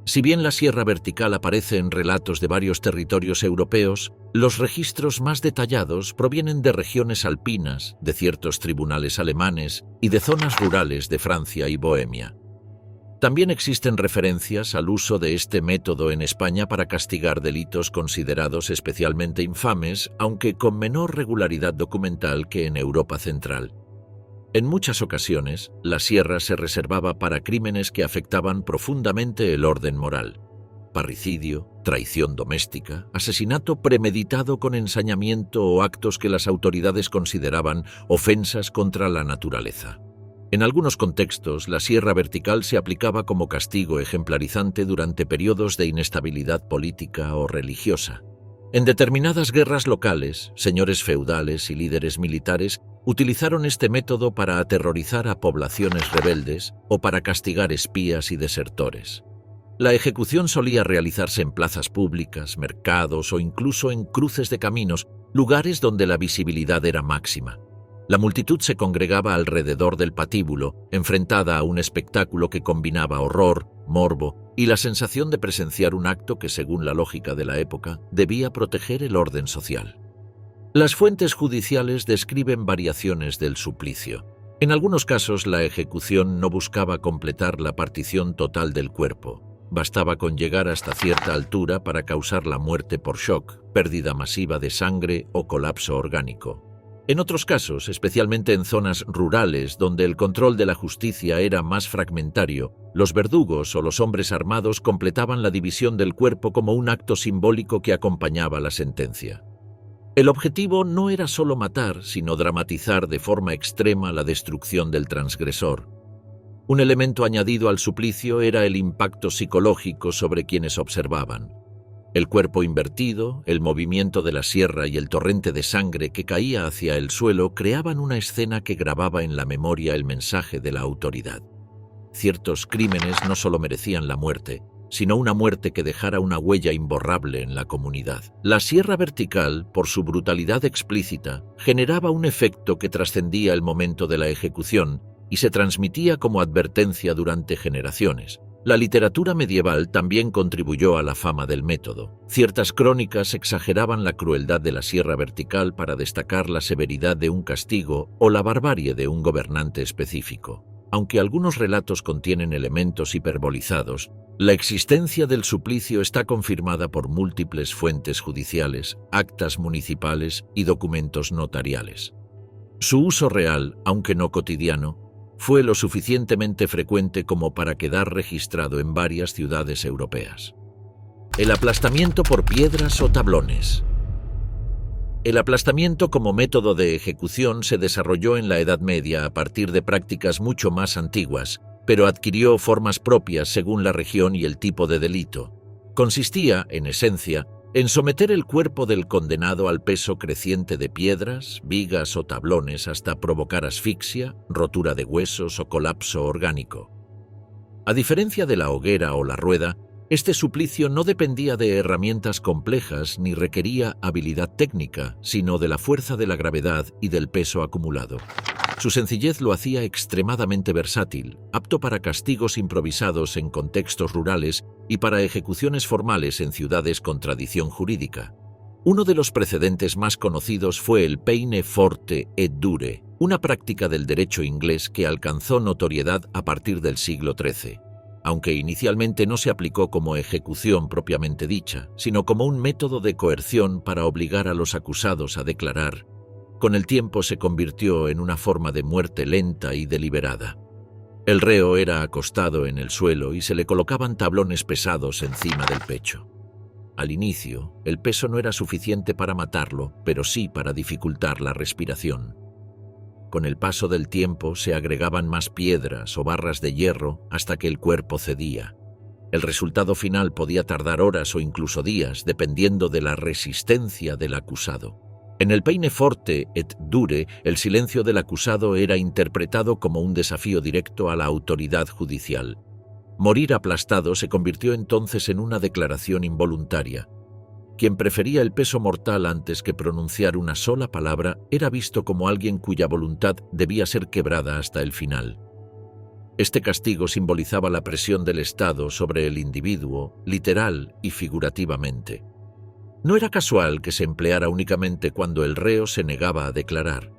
Si bien la sierra vertical aparece en relatos de varios territorios europeos, los registros más detallados provienen de regiones alpinas, de ciertos tribunales alemanes y de zonas rurales de Francia y Bohemia. También existen referencias al uso de este método en España para castigar delitos considerados especialmente infames, aunque con menor regularidad documental que en Europa central. En muchas ocasiones, la sierra se reservaba para crímenes que afectaban profundamente el orden moral: parricidio, traición doméstica, asesinato premeditado con ensañamiento o actos que las autoridades consideraban ofensas contra la naturaleza. En algunos contextos, la sierra vertical se aplicaba como castigo ejemplarizante durante periodos de inestabilidad política o religiosa. En determinadas guerras locales, señores feudales y líderes militares utilizaron este método para aterrorizar a poblaciones rebeldes o para castigar espías y desertores. La ejecución solía realizarse en plazas públicas, mercados o incluso en cruces de caminos, lugares donde la visibilidad era máxima. La multitud se congregaba alrededor del patíbulo, enfrentada a un espectáculo que combinaba horror, morbo y la sensación de presenciar un acto que, según la lógica de la época, debía proteger el orden social. Las fuentes judiciales describen variaciones del suplicio. En algunos casos, la ejecución no buscaba completar la partición total del cuerpo. Bastaba con llegar hasta cierta altura para causar la muerte por shock, pérdida masiva de sangre o colapso orgánico. En otros casos, especialmente en zonas rurales donde el control de la justicia era más fragmentario, los verdugos o los hombres armados completaban la división del cuerpo como un acto simbólico que acompañaba la sentencia. El objetivo no era solo matar, sino dramatizar de forma extrema la destrucción del transgresor. Un elemento añadido al suplicio era el impacto psicológico sobre quienes observaban. El cuerpo invertido, el movimiento de la sierra y el torrente de sangre que caía hacia el suelo creaban una escena que grababa en la memoria el mensaje de la autoridad. Ciertos crímenes no solo merecían la muerte, sino una muerte que dejara una huella imborrable en la comunidad. La sierra vertical, por su brutalidad explícita, generaba un efecto que trascendía el momento de la ejecución y se transmitía como advertencia durante generaciones. La literatura medieval también contribuyó a la fama del método. Ciertas crónicas exageraban la crueldad de la sierra vertical para destacar la severidad de un castigo o la barbarie de un gobernante específico. Aunque algunos relatos contienen elementos hiperbolizados, la existencia del suplicio está confirmada por múltiples fuentes judiciales, actas municipales y documentos notariales. Su uso real, aunque no cotidiano, fue lo suficientemente frecuente como para quedar registrado en varias ciudades europeas. El aplastamiento por piedras o tablones. El aplastamiento como método de ejecución se desarrolló en la Edad Media a partir de prácticas mucho más antiguas, pero adquirió formas propias según la región y el tipo de delito. Consistía, en esencia, en someter el cuerpo del condenado al peso creciente de piedras, vigas o tablones hasta provocar asfixia, rotura de huesos o colapso orgánico. A diferencia de la hoguera o la rueda, este suplicio no dependía de herramientas complejas ni requería habilidad técnica, sino de la fuerza de la gravedad y del peso acumulado. Su sencillez lo hacía extremadamente versátil, apto para castigos improvisados en contextos rurales y para ejecuciones formales en ciudades con tradición jurídica. Uno de los precedentes más conocidos fue el peine forte et dure, una práctica del derecho inglés que alcanzó notoriedad a partir del siglo XIII. Aunque inicialmente no se aplicó como ejecución propiamente dicha, sino como un método de coerción para obligar a los acusados a declarar, con el tiempo se convirtió en una forma de muerte lenta y deliberada. El reo era acostado en el suelo y se le colocaban tablones pesados encima del pecho. Al inicio, el peso no era suficiente para matarlo, pero sí para dificultar la respiración. Con el paso del tiempo se agregaban más piedras o barras de hierro hasta que el cuerpo cedía. El resultado final podía tardar horas o incluso días, dependiendo de la resistencia del acusado. En el peine forte et dure, el silencio del acusado era interpretado como un desafío directo a la autoridad judicial. Morir aplastado se convirtió entonces en una declaración involuntaria. Quien prefería el peso mortal antes que pronunciar una sola palabra era visto como alguien cuya voluntad debía ser quebrada hasta el final. Este castigo simbolizaba la presión del Estado sobre el individuo, literal y figurativamente. No era casual que se empleara únicamente cuando el reo se negaba a declarar.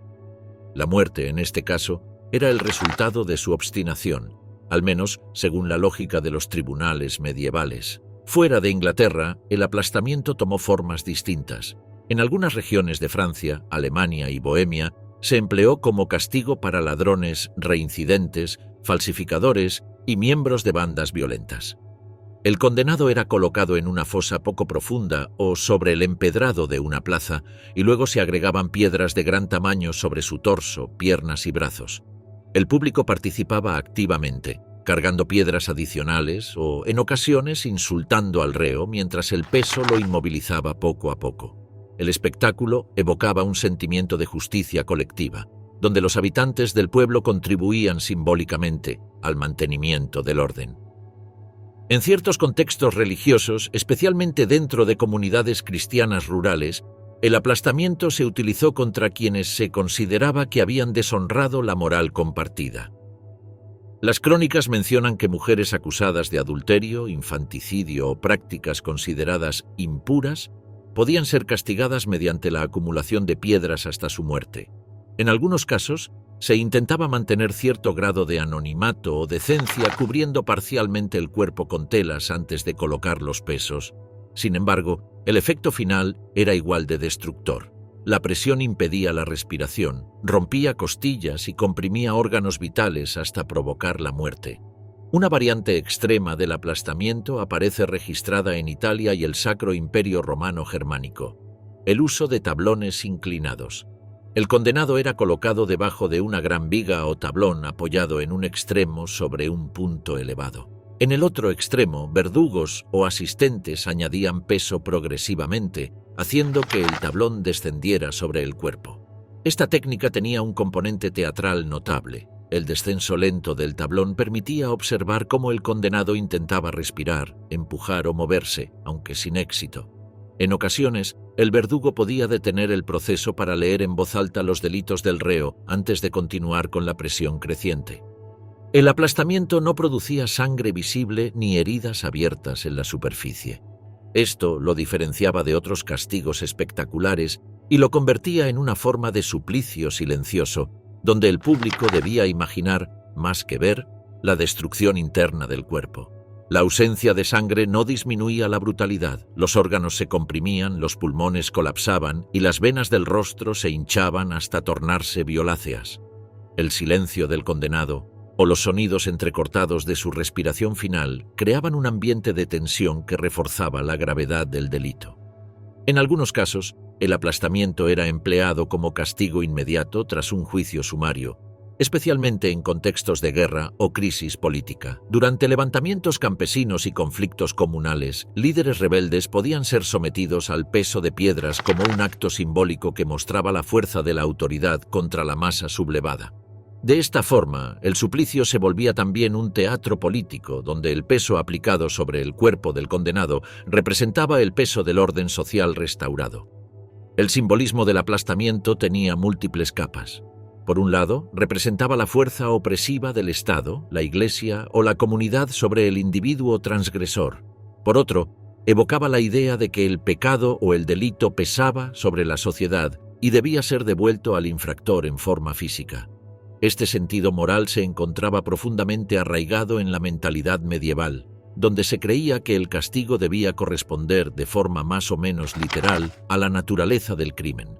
La muerte, en este caso, era el resultado de su obstinación, al menos según la lógica de los tribunales medievales. Fuera de Inglaterra, el aplastamiento tomó formas distintas. En algunas regiones de Francia, Alemania y Bohemia, se empleó como castigo para ladrones, reincidentes, falsificadores y miembros de bandas violentas. El condenado era colocado en una fosa poco profunda o sobre el empedrado de una plaza y luego se agregaban piedras de gran tamaño sobre su torso, piernas y brazos. El público participaba activamente, cargando piedras adicionales o, en ocasiones, insultando al reo mientras el peso lo inmovilizaba poco a poco. El espectáculo evocaba un sentimiento de justicia colectiva, donde los habitantes del pueblo contribuían simbólicamente al mantenimiento del orden. En ciertos contextos religiosos, especialmente dentro de comunidades cristianas rurales, el aplastamiento se utilizó contra quienes se consideraba que habían deshonrado la moral compartida. Las crónicas mencionan que mujeres acusadas de adulterio, infanticidio o prácticas consideradas impuras podían ser castigadas mediante la acumulación de piedras hasta su muerte. En algunos casos, se intentaba mantener cierto grado de anonimato o decencia cubriendo parcialmente el cuerpo con telas antes de colocar los pesos. Sin embargo, el efecto final era igual de destructor. La presión impedía la respiración, rompía costillas y comprimía órganos vitales hasta provocar la muerte. Una variante extrema del aplastamiento aparece registrada en Italia y el Sacro Imperio Romano Germánico: el uso de tablones inclinados. El condenado era colocado debajo de una gran viga o tablón apoyado en un extremo sobre un punto elevado. En el otro extremo, verdugos o asistentes añadían peso progresivamente, haciendo que el tablón descendiera sobre el cuerpo. Esta técnica tenía un componente teatral notable. El descenso lento del tablón permitía observar cómo el condenado intentaba respirar, empujar o moverse, aunque sin éxito. En ocasiones, el verdugo podía detener el proceso para leer en voz alta los delitos del reo antes de continuar con la presión creciente. El aplastamiento no producía sangre visible ni heridas abiertas en la superficie. Esto lo diferenciaba de otros castigos espectaculares y lo convertía en una forma de suplicio silencioso, donde el público debía imaginar, más que ver, la destrucción interna del cuerpo. La ausencia de sangre no disminuía la brutalidad, los órganos se comprimían, los pulmones colapsaban y las venas del rostro se hinchaban hasta tornarse violáceas. El silencio del condenado, o los sonidos entrecortados de su respiración final, creaban un ambiente de tensión que reforzaba la gravedad del delito. En algunos casos, el aplastamiento era empleado como castigo inmediato tras un juicio sumario, especialmente en contextos de guerra o crisis política. Durante levantamientos campesinos y conflictos comunales, líderes rebeldes podían ser sometidos al peso de piedras como un acto simbólico que mostraba la fuerza de la autoridad contra la masa sublevada. De esta forma, el suplicio se volvía también un teatro político, donde el peso aplicado sobre el cuerpo del condenado representaba el peso del orden social restaurado. El simbolismo del aplastamiento tenía múltiples capas. Por un lado, representaba la fuerza opresiva del Estado, la Iglesia o la comunidad sobre el individuo transgresor. Por otro, evocaba la idea de que el pecado o el delito pesaba sobre la sociedad y debía ser devuelto al infractor en forma física. Este sentido moral se encontraba profundamente arraigado en la mentalidad medieval, donde se creía que el castigo debía corresponder de forma más o menos literal a la naturaleza del crimen.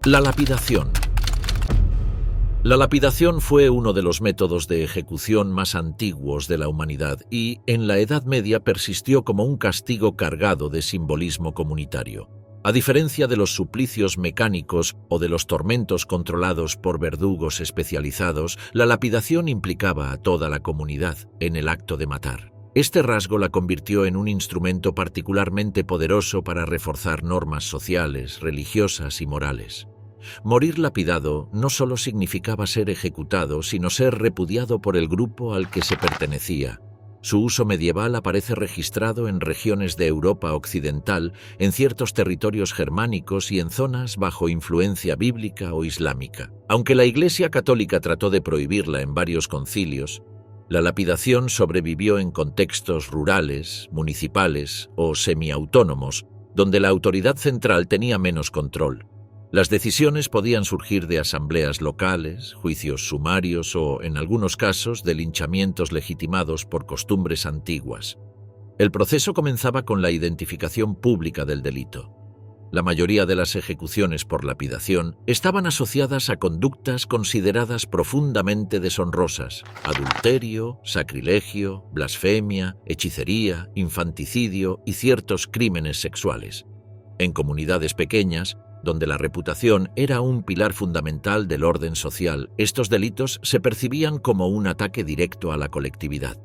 La lapidación. La lapidación fue uno de los métodos de ejecución más antiguos de la humanidad y, en la Edad Media, persistió como un castigo cargado de simbolismo comunitario. A diferencia de los suplicios mecánicos o de los tormentos controlados por verdugos especializados, la lapidación implicaba a toda la comunidad en el acto de matar. Este rasgo la convirtió en un instrumento particularmente poderoso para reforzar normas sociales, religiosas y morales. Morir lapidado no solo significaba ser ejecutado, sino ser repudiado por el grupo al que se pertenecía. Su uso medieval aparece registrado en regiones de Europa occidental, en ciertos territorios germánicos y en zonas bajo influencia bíblica o islámica. Aunque la Iglesia católica trató de prohibirla en varios concilios, la lapidación sobrevivió en contextos rurales, municipales o semiautónomos, donde la autoridad central tenía menos control. Las decisiones podían surgir de asambleas locales, juicios sumarios o, en algunos casos, de linchamientos legitimados por costumbres antiguas. El proceso comenzaba con la identificación pública del delito. La mayoría de las ejecuciones por lapidación estaban asociadas a conductas consideradas profundamente deshonrosas: adulterio, sacrilegio, blasfemia, hechicería, infanticidio y ciertos crímenes sexuales. En comunidades pequeñas, donde la reputación era un pilar fundamental del orden social, estos delitos se percibían como un ataque directo a la colectividad.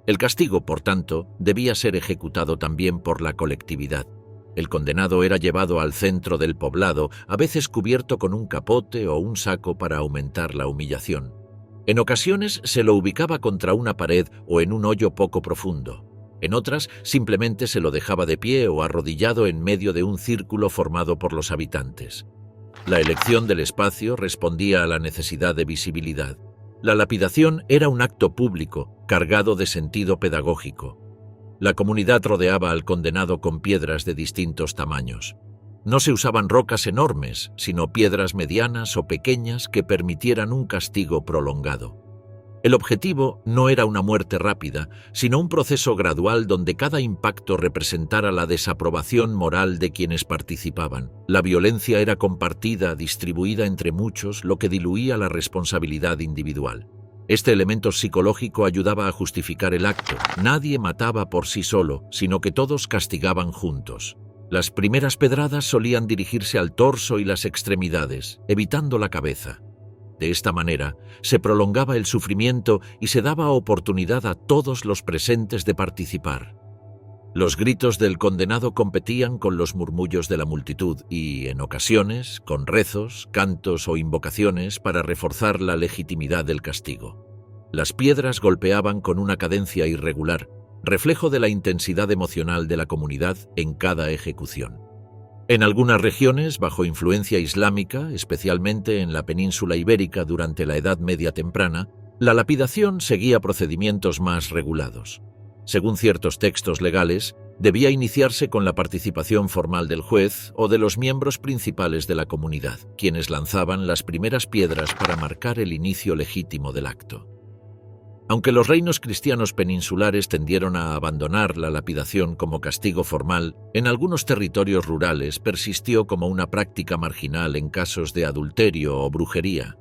El castigo, por tanto, debía ser ejecutado también por la colectividad. El condenado era llevado al centro del poblado, a veces cubierto con un capote o un saco para aumentar la humillación. En ocasiones se lo ubicaba contra una pared o en un hoyo poco profundo. En otras, simplemente se lo dejaba de pie o arrodillado en medio de un círculo formado por los habitantes. La elección del espacio respondía a la necesidad de visibilidad. La lapidación era un acto público, cargado de sentido pedagógico. La comunidad rodeaba al condenado con piedras de distintos tamaños. No se usaban rocas enormes, sino piedras medianas o pequeñas que permitieran un castigo prolongado. El objetivo no era una muerte rápida, sino un proceso gradual donde cada impacto representara la desaprobación moral de quienes participaban. La violencia era compartida, distribuida entre muchos, lo que diluía la responsabilidad individual. Este elemento psicológico ayudaba a justificar el acto. Nadie mataba por sí solo, sino que todos castigaban juntos. Las primeras pedradas solían dirigirse al torso y las extremidades, evitando la cabeza. De esta manera, se prolongaba el sufrimiento y se daba oportunidad a todos los presentes de participar. Los gritos del condenado competían con los murmullos de la multitud y, en ocasiones, con rezos, cantos o invocaciones para reforzar la legitimidad del castigo. Las piedras golpeaban con una cadencia irregular, reflejo de la intensidad emocional de la comunidad en cada ejecución. En algunas regiones, bajo influencia islámica, especialmente en la península ibérica durante la Edad Media temprana, la lapidación seguía procedimientos más regulados. Según ciertos textos legales, debía iniciarse con la participación formal del juez o de los miembros principales de la comunidad, quienes lanzaban las primeras piedras para marcar el inicio legítimo del acto. Aunque los reinos cristianos peninsulares tendieron a abandonar la lapidación como castigo formal, en algunos territorios rurales persistió como una práctica marginal en casos de adulterio o brujería.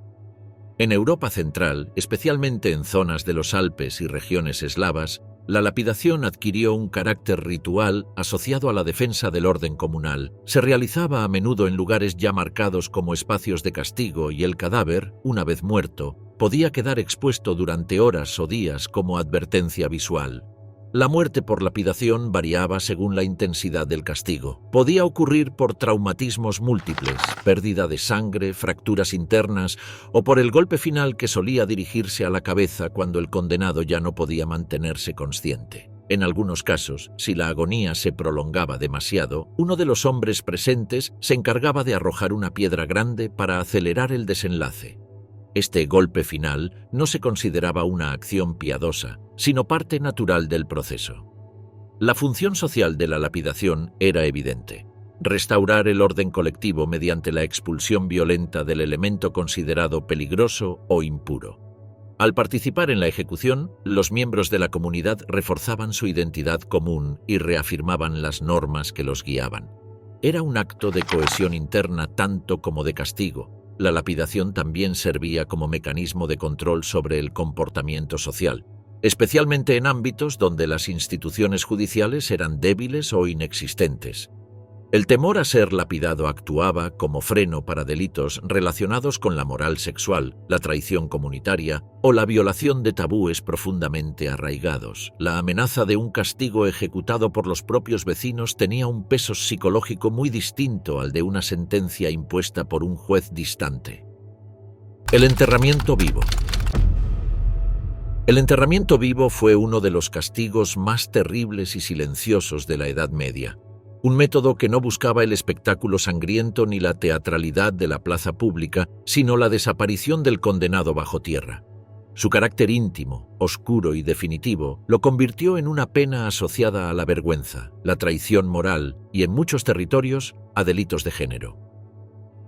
En Europa central, especialmente en zonas de los Alpes y regiones eslavas, la lapidación adquirió un carácter ritual asociado a la defensa del orden comunal. Se realizaba a menudo en lugares ya marcados como espacios de castigo y el cadáver, una vez muerto, podía quedar expuesto durante horas o días como advertencia visual. La muerte por lapidación variaba según la intensidad del castigo. Podía ocurrir por traumatismos múltiples, pérdida de sangre, fracturas internas o por el golpe final que solía dirigirse a la cabeza cuando el condenado ya no podía mantenerse consciente. En algunos casos, si la agonía se prolongaba demasiado, uno de los hombres presentes se encargaba de arrojar una piedra grande para acelerar el desenlace. Este golpe final no se consideraba una acción piadosa, sino parte natural del proceso. La función social de la lapidación era evidente: restaurar el orden colectivo mediante la expulsión violenta del elemento considerado peligroso o impuro. Al participar en la ejecución, los miembros de la comunidad reforzaban su identidad común y reafirmaban las normas que los guiaban. Era un acto de cohesión interna tanto como de castigo. la lapidación también servía como mecanismo de control sobre el comportamiento social, especialmente en ámbitos donde las instituciones judiciales eran débiles o inexistentes. El temor a ser lapidado actuaba como freno para delitos relacionados con la moral sexual, la traición comunitaria o la violación de tabúes profundamente arraigados. La amenaza de un castigo ejecutado por los propios vecinos tenía un peso psicológico muy distinto al de una sentencia impuesta por un juez distante. El enterramiento vivo. El enterramiento vivo fue uno de los castigos más terribles y silenciosos de la Edad Media. Un método que no buscaba el espectáculo sangriento ni la teatralidad de la plaza pública, sino la desaparición del condenado bajo tierra. Su carácter íntimo, oscuro y definitivo lo convirtió en una pena asociada a la vergüenza, la traición moral y, en muchos territorios, a delitos de género.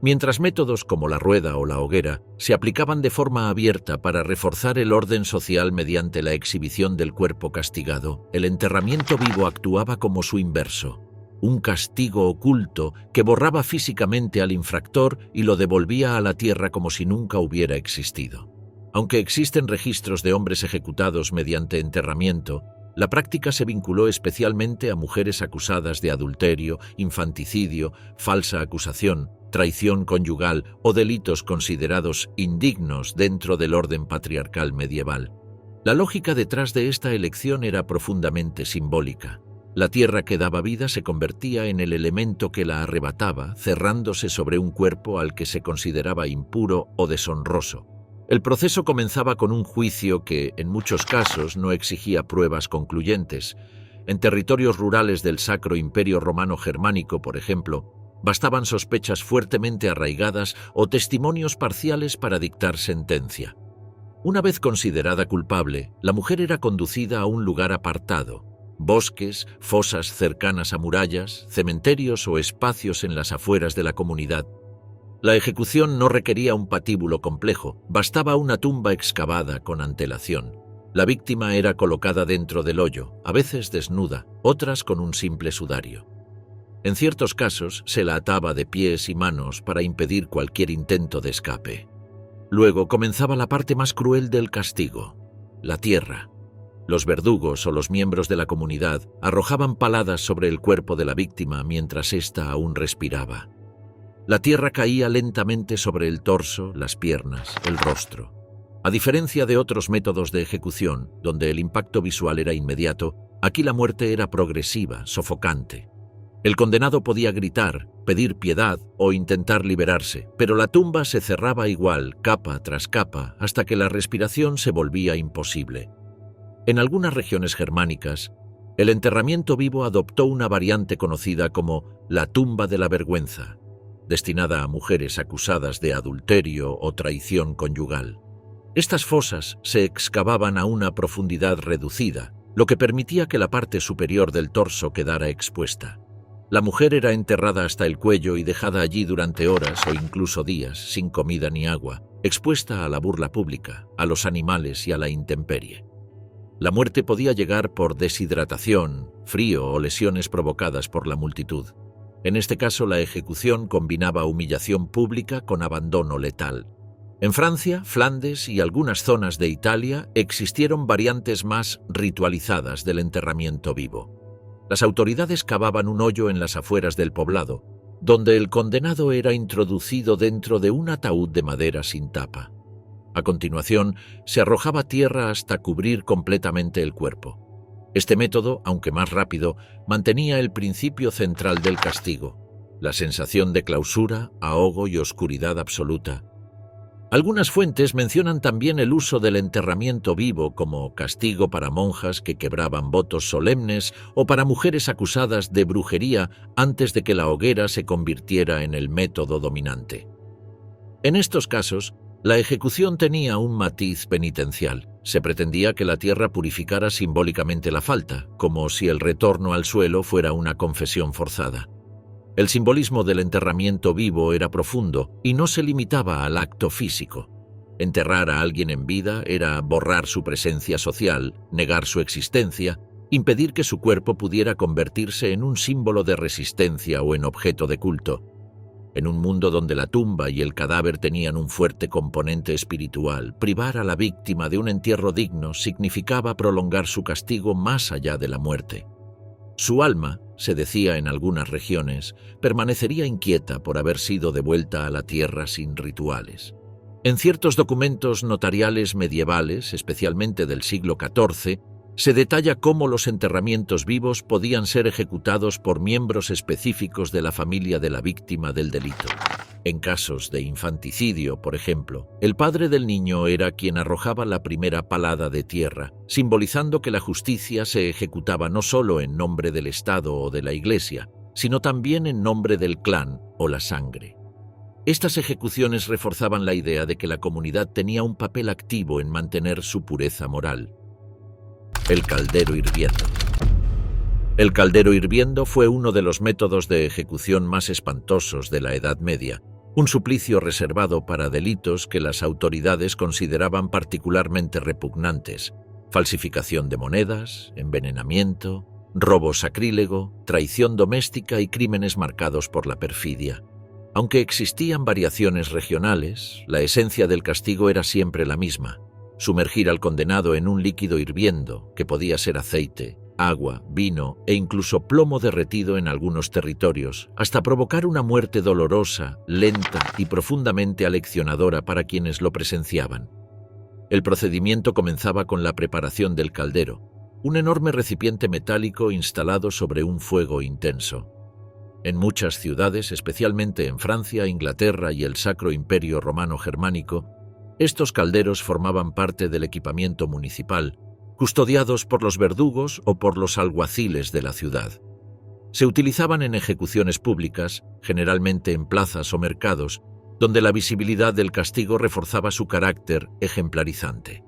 Mientras métodos como la rueda o la hoguera se aplicaban de forma abierta para reforzar el orden social mediante la exhibición del cuerpo castigado, el enterramiento vivo actuaba como su inverso. Un castigo oculto que borraba físicamente al infractor y lo devolvía a la tierra como si nunca hubiera existido. Aunque existen registros de hombres ejecutados mediante enterramiento, la práctica se vinculó especialmente a mujeres acusadas de adulterio, infanticidio, falsa acusación, traición conyugal o delitos considerados indignos dentro del orden patriarcal medieval. La lógica detrás de esta elección era profundamente simbólica. La tierra que daba vida se convertía en el elemento que la arrebataba, cerrándose sobre un cuerpo al que se consideraba impuro o deshonroso. El proceso comenzaba con un juicio que, en muchos casos, no exigía pruebas concluyentes. En territorios rurales del Sacro Imperio Romano Germánico, por ejemplo, bastaban sospechas fuertemente arraigadas o testimonios parciales para dictar sentencia. Una vez considerada culpable, la mujer era conducida a un lugar apartado. Bosques, fosas cercanas a murallas, cementerios o espacios en las afueras de la comunidad. La ejecución no requería un patíbulo complejo, bastaba una tumba excavada con antelación. La víctima era colocada dentro del hoyo, a veces desnuda, otras con un simple sudario. En ciertos casos se la ataba de pies y manos para impedir cualquier intento de escape. Luego comenzaba la parte más cruel del castigo, la tierra. Los verdugos o los miembros de la comunidad arrojaban paladas sobre el cuerpo de la víctima mientras ésta aún respiraba. La tierra caía lentamente sobre el torso, las piernas, el rostro. A diferencia de otros métodos de ejecución, donde el impacto visual era inmediato, aquí la muerte era progresiva, sofocante. El condenado podía gritar, pedir piedad o intentar liberarse, pero la tumba se cerraba igual, capa tras capa, hasta que la respiración se volvía imposible. En algunas regiones germánicas, el enterramiento vivo adoptó una variante conocida como la tumba de la vergüenza, destinada a mujeres acusadas de adulterio o traición conyugal. Estas fosas se excavaban a una profundidad reducida, lo que permitía que la parte superior del torso quedara expuesta. La mujer era enterrada hasta el cuello y dejada allí durante horas o incluso días, sin comida ni agua, expuesta a la burla pública, a los animales y a la intemperie. La muerte podía llegar por deshidratación, frío o lesiones provocadas por la multitud. En este caso, la ejecución combinaba humillación pública con abandono letal. En Francia, Flandes y algunas zonas de Italia existieron variantes más ritualizadas del enterramiento vivo. Las autoridades cavaban un hoyo en las afueras del poblado, donde el condenado era introducido dentro de un ataúd de madera sin tapa. A continuación, se arrojaba tierra hasta cubrir completamente el cuerpo. Este método, aunque más rápido, mantenía el principio central del castigo, la sensación de clausura, ahogo y oscuridad absoluta. Algunas fuentes mencionan también el uso del enterramiento vivo como castigo para monjas que quebraban votos solemnes o para mujeres acusadas de brujería antes de que la hoguera se convirtiera en el método dominante. En estos casos, la ejecución tenía un matiz penitencial. Se pretendía que la tierra purificara simbólicamente la falta, como si el retorno al suelo fuera una confesión forzada. El simbolismo del enterramiento vivo era profundo y no se limitaba al acto físico. Enterrar a alguien en vida era borrar su presencia social, negar su existencia, impedir que su cuerpo pudiera convertirse en un símbolo de resistencia o en objeto de culto. En un mundo donde la tumba y el cadáver tenían un fuerte componente espiritual, privar a la víctima de un entierro digno significaba prolongar su castigo más allá de la muerte. Su alma, se decía en algunas regiones, permanecería inquieta por haber sido devuelta a la tierra sin rituales. En ciertos documentos notariales medievales, especialmente del siglo XIV, se detalla cómo los enterramientos vivos podían ser ejecutados por miembros específicos de la familia de la víctima del delito. En casos de infanticidio, por ejemplo, el padre del niño era quien arrojaba la primera palada de tierra, simbolizando que la justicia se ejecutaba no solo en nombre del Estado o de la Iglesia, sino también en nombre del clan o la sangre. Estas ejecuciones reforzaban la idea de que la comunidad tenía un papel activo en mantener su pureza moral. El caldero hirviendo. El caldero hirviendo fue uno de los métodos de ejecución más espantosos de la Edad Media, un suplicio reservado para delitos que las autoridades consideraban particularmente repugnantes: falsificación de monedas, envenenamiento, robo sacrílego, traición doméstica y crímenes marcados por la perfidia. Aunque existían variaciones regionales, la esencia del castigo era siempre la misma: sumergir al condenado en un líquido hirviendo, que podía ser aceite, agua, vino e incluso plomo derretido en algunos territorios, hasta provocar una muerte dolorosa, lenta y profundamente aleccionadora para quienes lo presenciaban. El procedimiento comenzaba con la preparación del caldero, un enorme recipiente metálico instalado sobre un fuego intenso. En muchas ciudades, especialmente en Francia, Inglaterra y el Sacro Imperio Romano Germánico, estos calderos formaban parte del equipamiento municipal, custodiados por los verdugos o por los alguaciles de la ciudad. Se utilizaban en ejecuciones públicas, generalmente en plazas o mercados, donde la visibilidad del castigo reforzaba su carácter ejemplarizante.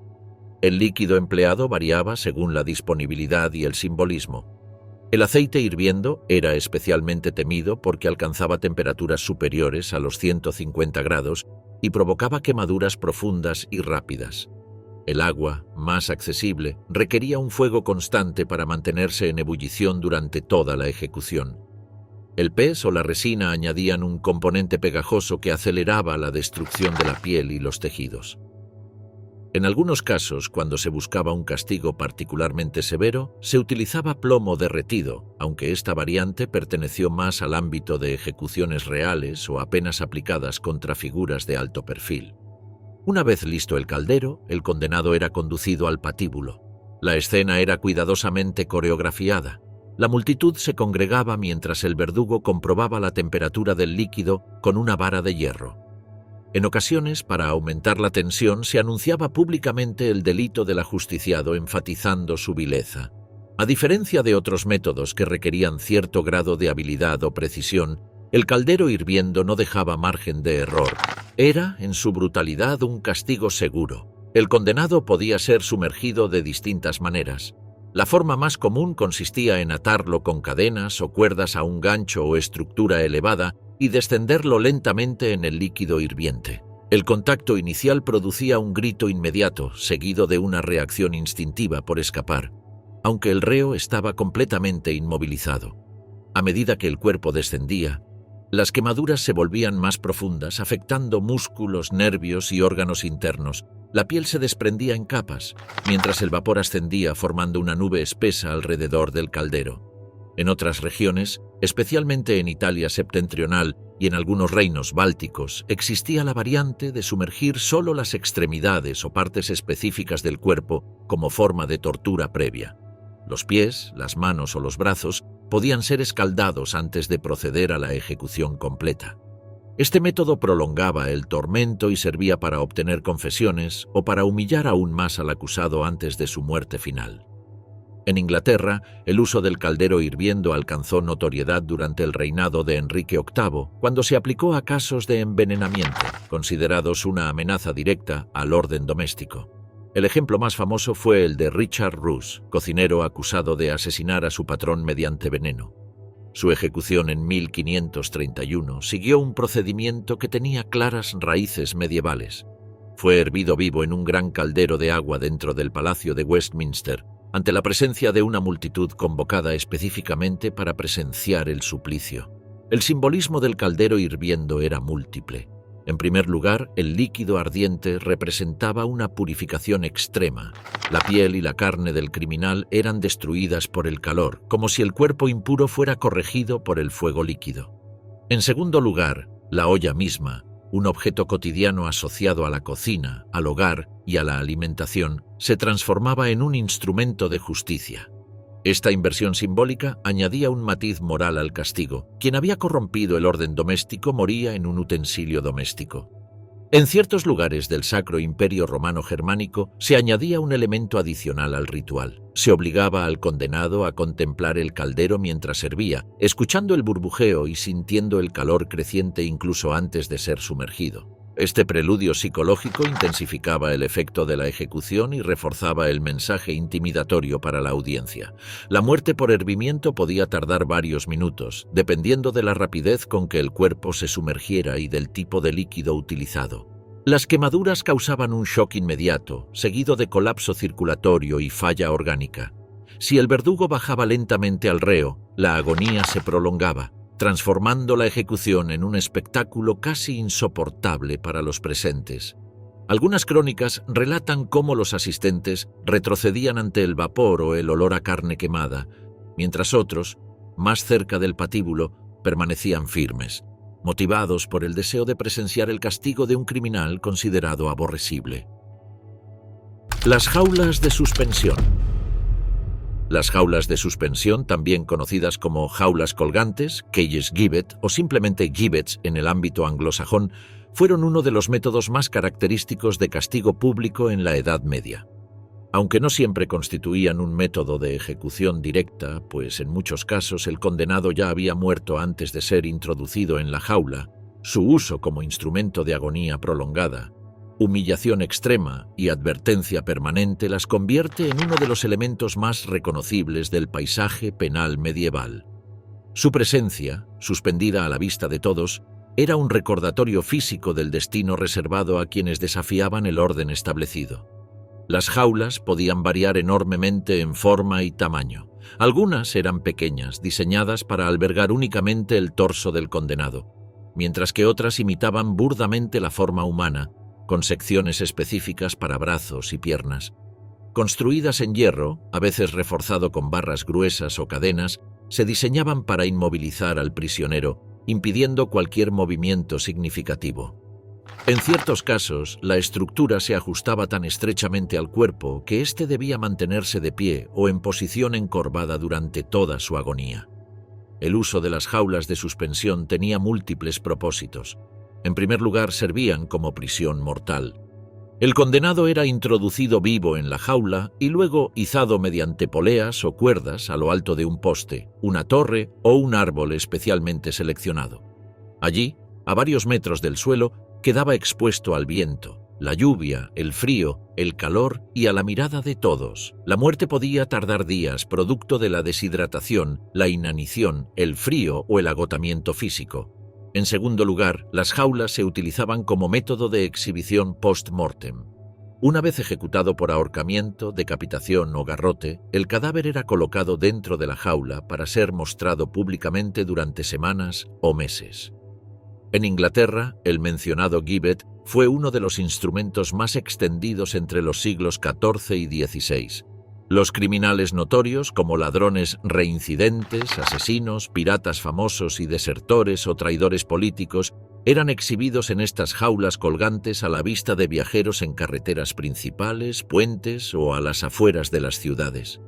El líquido empleado variaba según la disponibilidad y el simbolismo. El aceite hirviendo era especialmente temido porque alcanzaba temperaturas superiores a los 150 grados y provocaba quemaduras profundas y rápidas. El agua, más accesible, requería un fuego constante para mantenerse en ebullición durante toda la ejecución. El pez o la resina añadían un componente pegajoso que aceleraba la destrucción de la piel y los tejidos. En algunos casos, cuando se buscaba un castigo particularmente severo, se utilizaba plomo derretido, aunque esta variante perteneció más al ámbito de ejecuciones reales o apenas aplicadas contra figuras de alto perfil. Una vez listo el caldero, el condenado era conducido al patíbulo. La escena era cuidadosamente coreografiada. La multitud se congregaba mientras el verdugo comprobaba la temperatura del líquido con una vara de hierro. En ocasiones, para aumentar la tensión, se anunciaba públicamente el delito del ajusticiado, enfatizando su vileza. A diferencia de otros métodos que requerían cierto grado de habilidad o precisión, el caldero hirviendo no dejaba margen de error. Era, en su brutalidad, un castigo seguro. El condenado podía ser sumergido de distintas maneras. La forma más común consistía en atarlo con cadenas o cuerdas a un gancho o estructura elevada y descenderlo lentamente en el líquido hirviente. El contacto inicial producía un grito inmediato, seguido de una reacción instintiva por escapar, aunque el reo estaba completamente inmovilizado. A medida que el cuerpo descendía, las quemaduras se volvían más profundas, afectando músculos, nervios y órganos internos. La piel se desprendía en capas, mientras el vapor ascendía formando una nube espesa alrededor del caldero. En otras regiones, especialmente en Italia septentrional y en algunos reinos bálticos, existía la variante de sumergir solo las extremidades o partes específicas del cuerpo como forma de tortura previa. Los pies, las manos o los brazos podían ser escaldados antes de proceder a la ejecución completa. Este método prolongaba el tormento y servía para obtener confesiones o para humillar aún más al acusado antes de su muerte final. En Inglaterra, el uso del caldero hirviendo alcanzó notoriedad durante el reinado de Enrique VIII, cuando se aplicó a casos de envenenamiento, considerados una amenaza directa al orden doméstico. El ejemplo más famoso fue el de Richard Roos, cocinero acusado de asesinar a su patrón mediante veneno. Su ejecución en 1531 siguió un procedimiento que tenía claras raíces medievales. Fue hervido vivo en un gran caldero de agua dentro del Palacio de Westminster, ante la presencia de una multitud convocada específicamente para presenciar el suplicio. El simbolismo del caldero hirviendo era múltiple. En primer lugar, el líquido ardiente representaba una purificación extrema. La piel y la carne del criminal eran destruidas por el calor, como si el cuerpo impuro fuera corregido por el fuego líquido. En segundo lugar, la olla misma, un objeto cotidiano asociado a la cocina, al hogar y a la alimentación, se transformaba en un instrumento de justicia. Esta inversión simbólica añadía un matiz moral al castigo. Quien había corrompido el orden doméstico moría en un utensilio doméstico. En ciertos lugares del Sacro Imperio Romano Germánico se añadía un elemento adicional al ritual. Se obligaba al condenado a contemplar el caldero mientras servía, escuchando el burbujeo y sintiendo el calor creciente incluso antes de ser sumergido. Este preludio psicológico intensificaba el efecto de la ejecución y reforzaba el mensaje intimidatorio para la audiencia. La muerte por hervimiento podía tardar varios minutos, dependiendo de la rapidez con que el cuerpo se sumergiera y del tipo de líquido utilizado. Las quemaduras causaban un shock inmediato, seguido de colapso circulatorio y falla orgánica. Si el verdugo bajaba lentamente al reo, la agonía se prolongaba, transformando la ejecución en un espectáculo casi insoportable para los presentes. Algunas crónicas relatan cómo los asistentes retrocedían ante el vapor o el olor a carne quemada, mientras otros, más cerca del patíbulo, permanecían firmes, motivados por el deseo de presenciar el castigo de un criminal considerado aborrecible. Las jaulas de suspensión. Las jaulas de suspensión, también conocidas como jaulas colgantes, cages gibbet o simplemente gibbets en el ámbito anglosajón, fueron uno de los métodos más característicos de castigo público en la Edad Media. Aunque no siempre constituían un método de ejecución directa, pues en muchos casos el condenado ya había muerto antes de ser introducido en la jaula, su uso como instrumento de agonía prolongada, humillación extrema y advertencia permanente las convierte en uno de los elementos más reconocibles del paisaje penal medieval. Su presencia, suspendida a la vista de todos, era un recordatorio físico del destino reservado a quienes desafiaban el orden establecido. Las jaulas podían variar enormemente en forma y tamaño. Algunas eran pequeñas, diseñadas para albergar únicamente el torso del condenado, mientras que otras imitaban burdamente la forma humana, con secciones específicas para brazos y piernas. Construidas en hierro, a veces reforzado con barras gruesas o cadenas, se diseñaban para inmovilizar al prisionero, impidiendo cualquier movimiento significativo. En ciertos casos, la estructura se ajustaba tan estrechamente al cuerpo que éste debía mantenerse de pie o en posición encorvada durante toda su agonía. El uso de las jaulas de suspensión tenía múltiples propósitos. En primer lugar, servían como prisión mortal. El condenado era introducido vivo en la jaula y luego izado mediante poleas o cuerdas a lo alto de un poste, una torre o un árbol especialmente seleccionado. Allí, a varios metros del suelo, quedaba expuesto al viento, la lluvia, el frío, el calor y a la mirada de todos. La muerte podía tardar días, producto de la deshidratación, la inanición, el frío o el agotamiento físico. En segundo lugar, las jaulas se utilizaban como método de exhibición post-mortem. Una vez ejecutado por ahorcamiento, decapitación o garrote, el cadáver era colocado dentro de la jaula para ser mostrado públicamente durante semanas o meses. En Inglaterra, el mencionado gibbet fue uno de los instrumentos más extendidos entre los siglos XIV y XVI. Los criminales notorios, como ladrones reincidentes, asesinos, piratas famosos y desertores o traidores políticos, eran exhibidos en estas jaulas colgantes a la vista de viajeros en carreteras principales, puentes o a las afueras de las ciudades.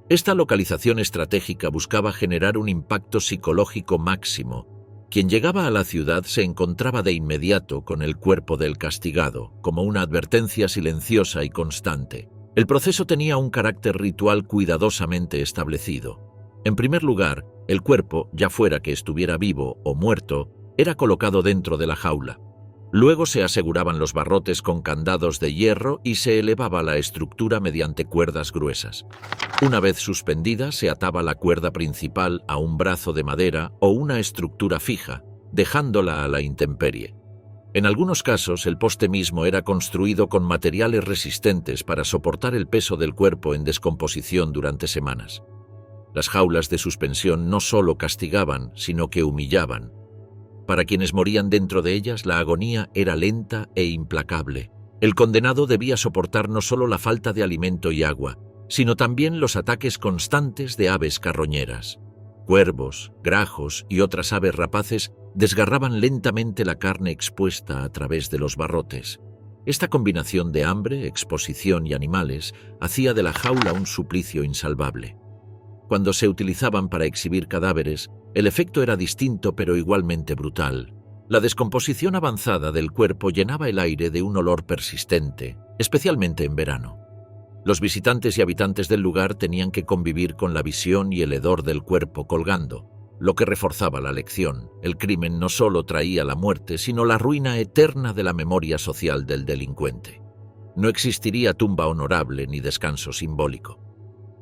Esta localización estratégica buscaba generar un impacto psicológico máximo. Quien llegaba a la ciudad se encontraba de inmediato con el cuerpo del castigado, como una advertencia silenciosa y constante. El proceso tenía un carácter ritual cuidadosamente establecido. En primer lugar, el cuerpo, ya fuera que estuviera vivo o muerto, era colocado dentro de la jaula. Luego se aseguraban los barrotes con candados de hierro y se elevaba la estructura mediante cuerdas gruesas. Una vez suspendida, se ataba la cuerda principal a un brazo de madera o una estructura fija, dejándola a la intemperie. En algunos casos, el poste mismo era construido con materiales resistentes para soportar el peso del cuerpo en descomposición durante semanas. Las jaulas de suspensión no solo castigaban, sino que humillaban. Para quienes morían dentro de ellas, la agonía era lenta e implacable. El condenado debía soportar no solo la falta de alimento y agua, sino también los ataques constantes de aves carroñeras. Cuervos, grajos y otras aves rapaces desgarraban lentamente la carne expuesta a través de los barrotes. Esta combinación de hambre, exposición y animales hacía de la jaula un suplicio insalvable. Cuando se utilizaban para exhibir cadáveres, el efecto era distinto pero igualmente brutal. La descomposición avanzada del cuerpo llenaba el aire de un olor persistente, especialmente en verano. Los visitantes y habitantes del lugar tenían que convivir con la visión y el hedor del cuerpo colgando, lo que reforzaba la lección. El crimen no solo traía la muerte, sino la ruina eterna de la memoria social del delincuente. No existiría tumba honorable ni descanso simbólico.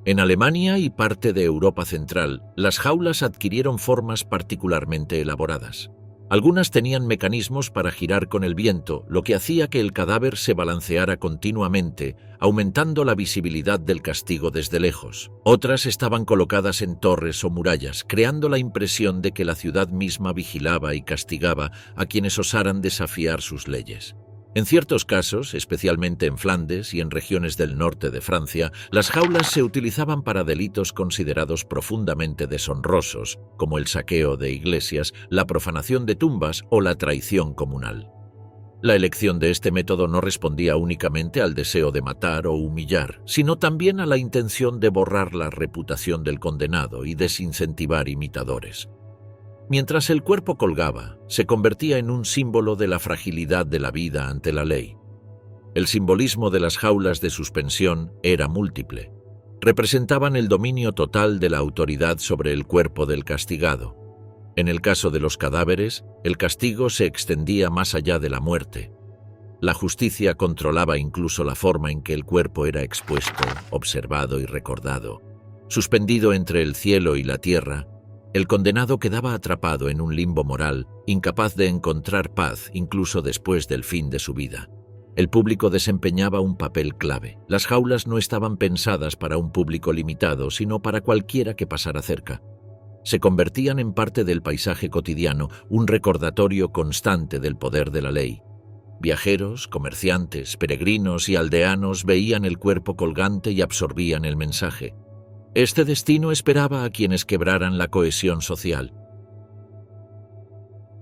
En Alemania y parte de Europa Central, las jaulas adquirieron formas particularmente elaboradas. Algunas tenían mecanismos para girar con el viento, lo que hacía que el cadáver se balanceara continuamente, aumentando la visibilidad del castigo desde lejos. Otras estaban colocadas en torres o murallas, creando la impresión de que la ciudad misma vigilaba y castigaba a quienes osaran desafiar sus leyes. En ciertos casos, especialmente en Flandes y en regiones del norte de Francia, las jaulas se utilizaban para delitos considerados profundamente deshonrosos, como el saqueo de iglesias, la profanación de tumbas o la traición comunal. La elección de este método no respondía únicamente al deseo de matar o humillar, sino también a la intención de borrar la reputación del condenado y desincentivar imitadores. Mientras el cuerpo colgaba, se convertía en un símbolo de la fragilidad de la vida ante la ley. El simbolismo de las jaulas de suspensión era múltiple. Representaban el dominio total de la autoridad sobre el cuerpo del castigado. En el caso de los cadáveres, el castigo se extendía más allá de la muerte. La justicia controlaba incluso la forma en que el cuerpo era expuesto, observado y recordado. Suspendido entre el cielo y la tierra, el condenado quedaba atrapado en un limbo moral, incapaz de encontrar paz incluso después del fin de su vida. El público desempeñaba un papel clave. Las jaulas no estaban pensadas para un público limitado, sino para cualquiera que pasara cerca. Se convertían en parte del paisaje cotidiano, un recordatorio constante del poder de la ley. Viajeros, comerciantes, peregrinos y aldeanos veían el cuerpo colgante y absorbían el mensaje. Este destino esperaba a quienes quebraran la cohesión social.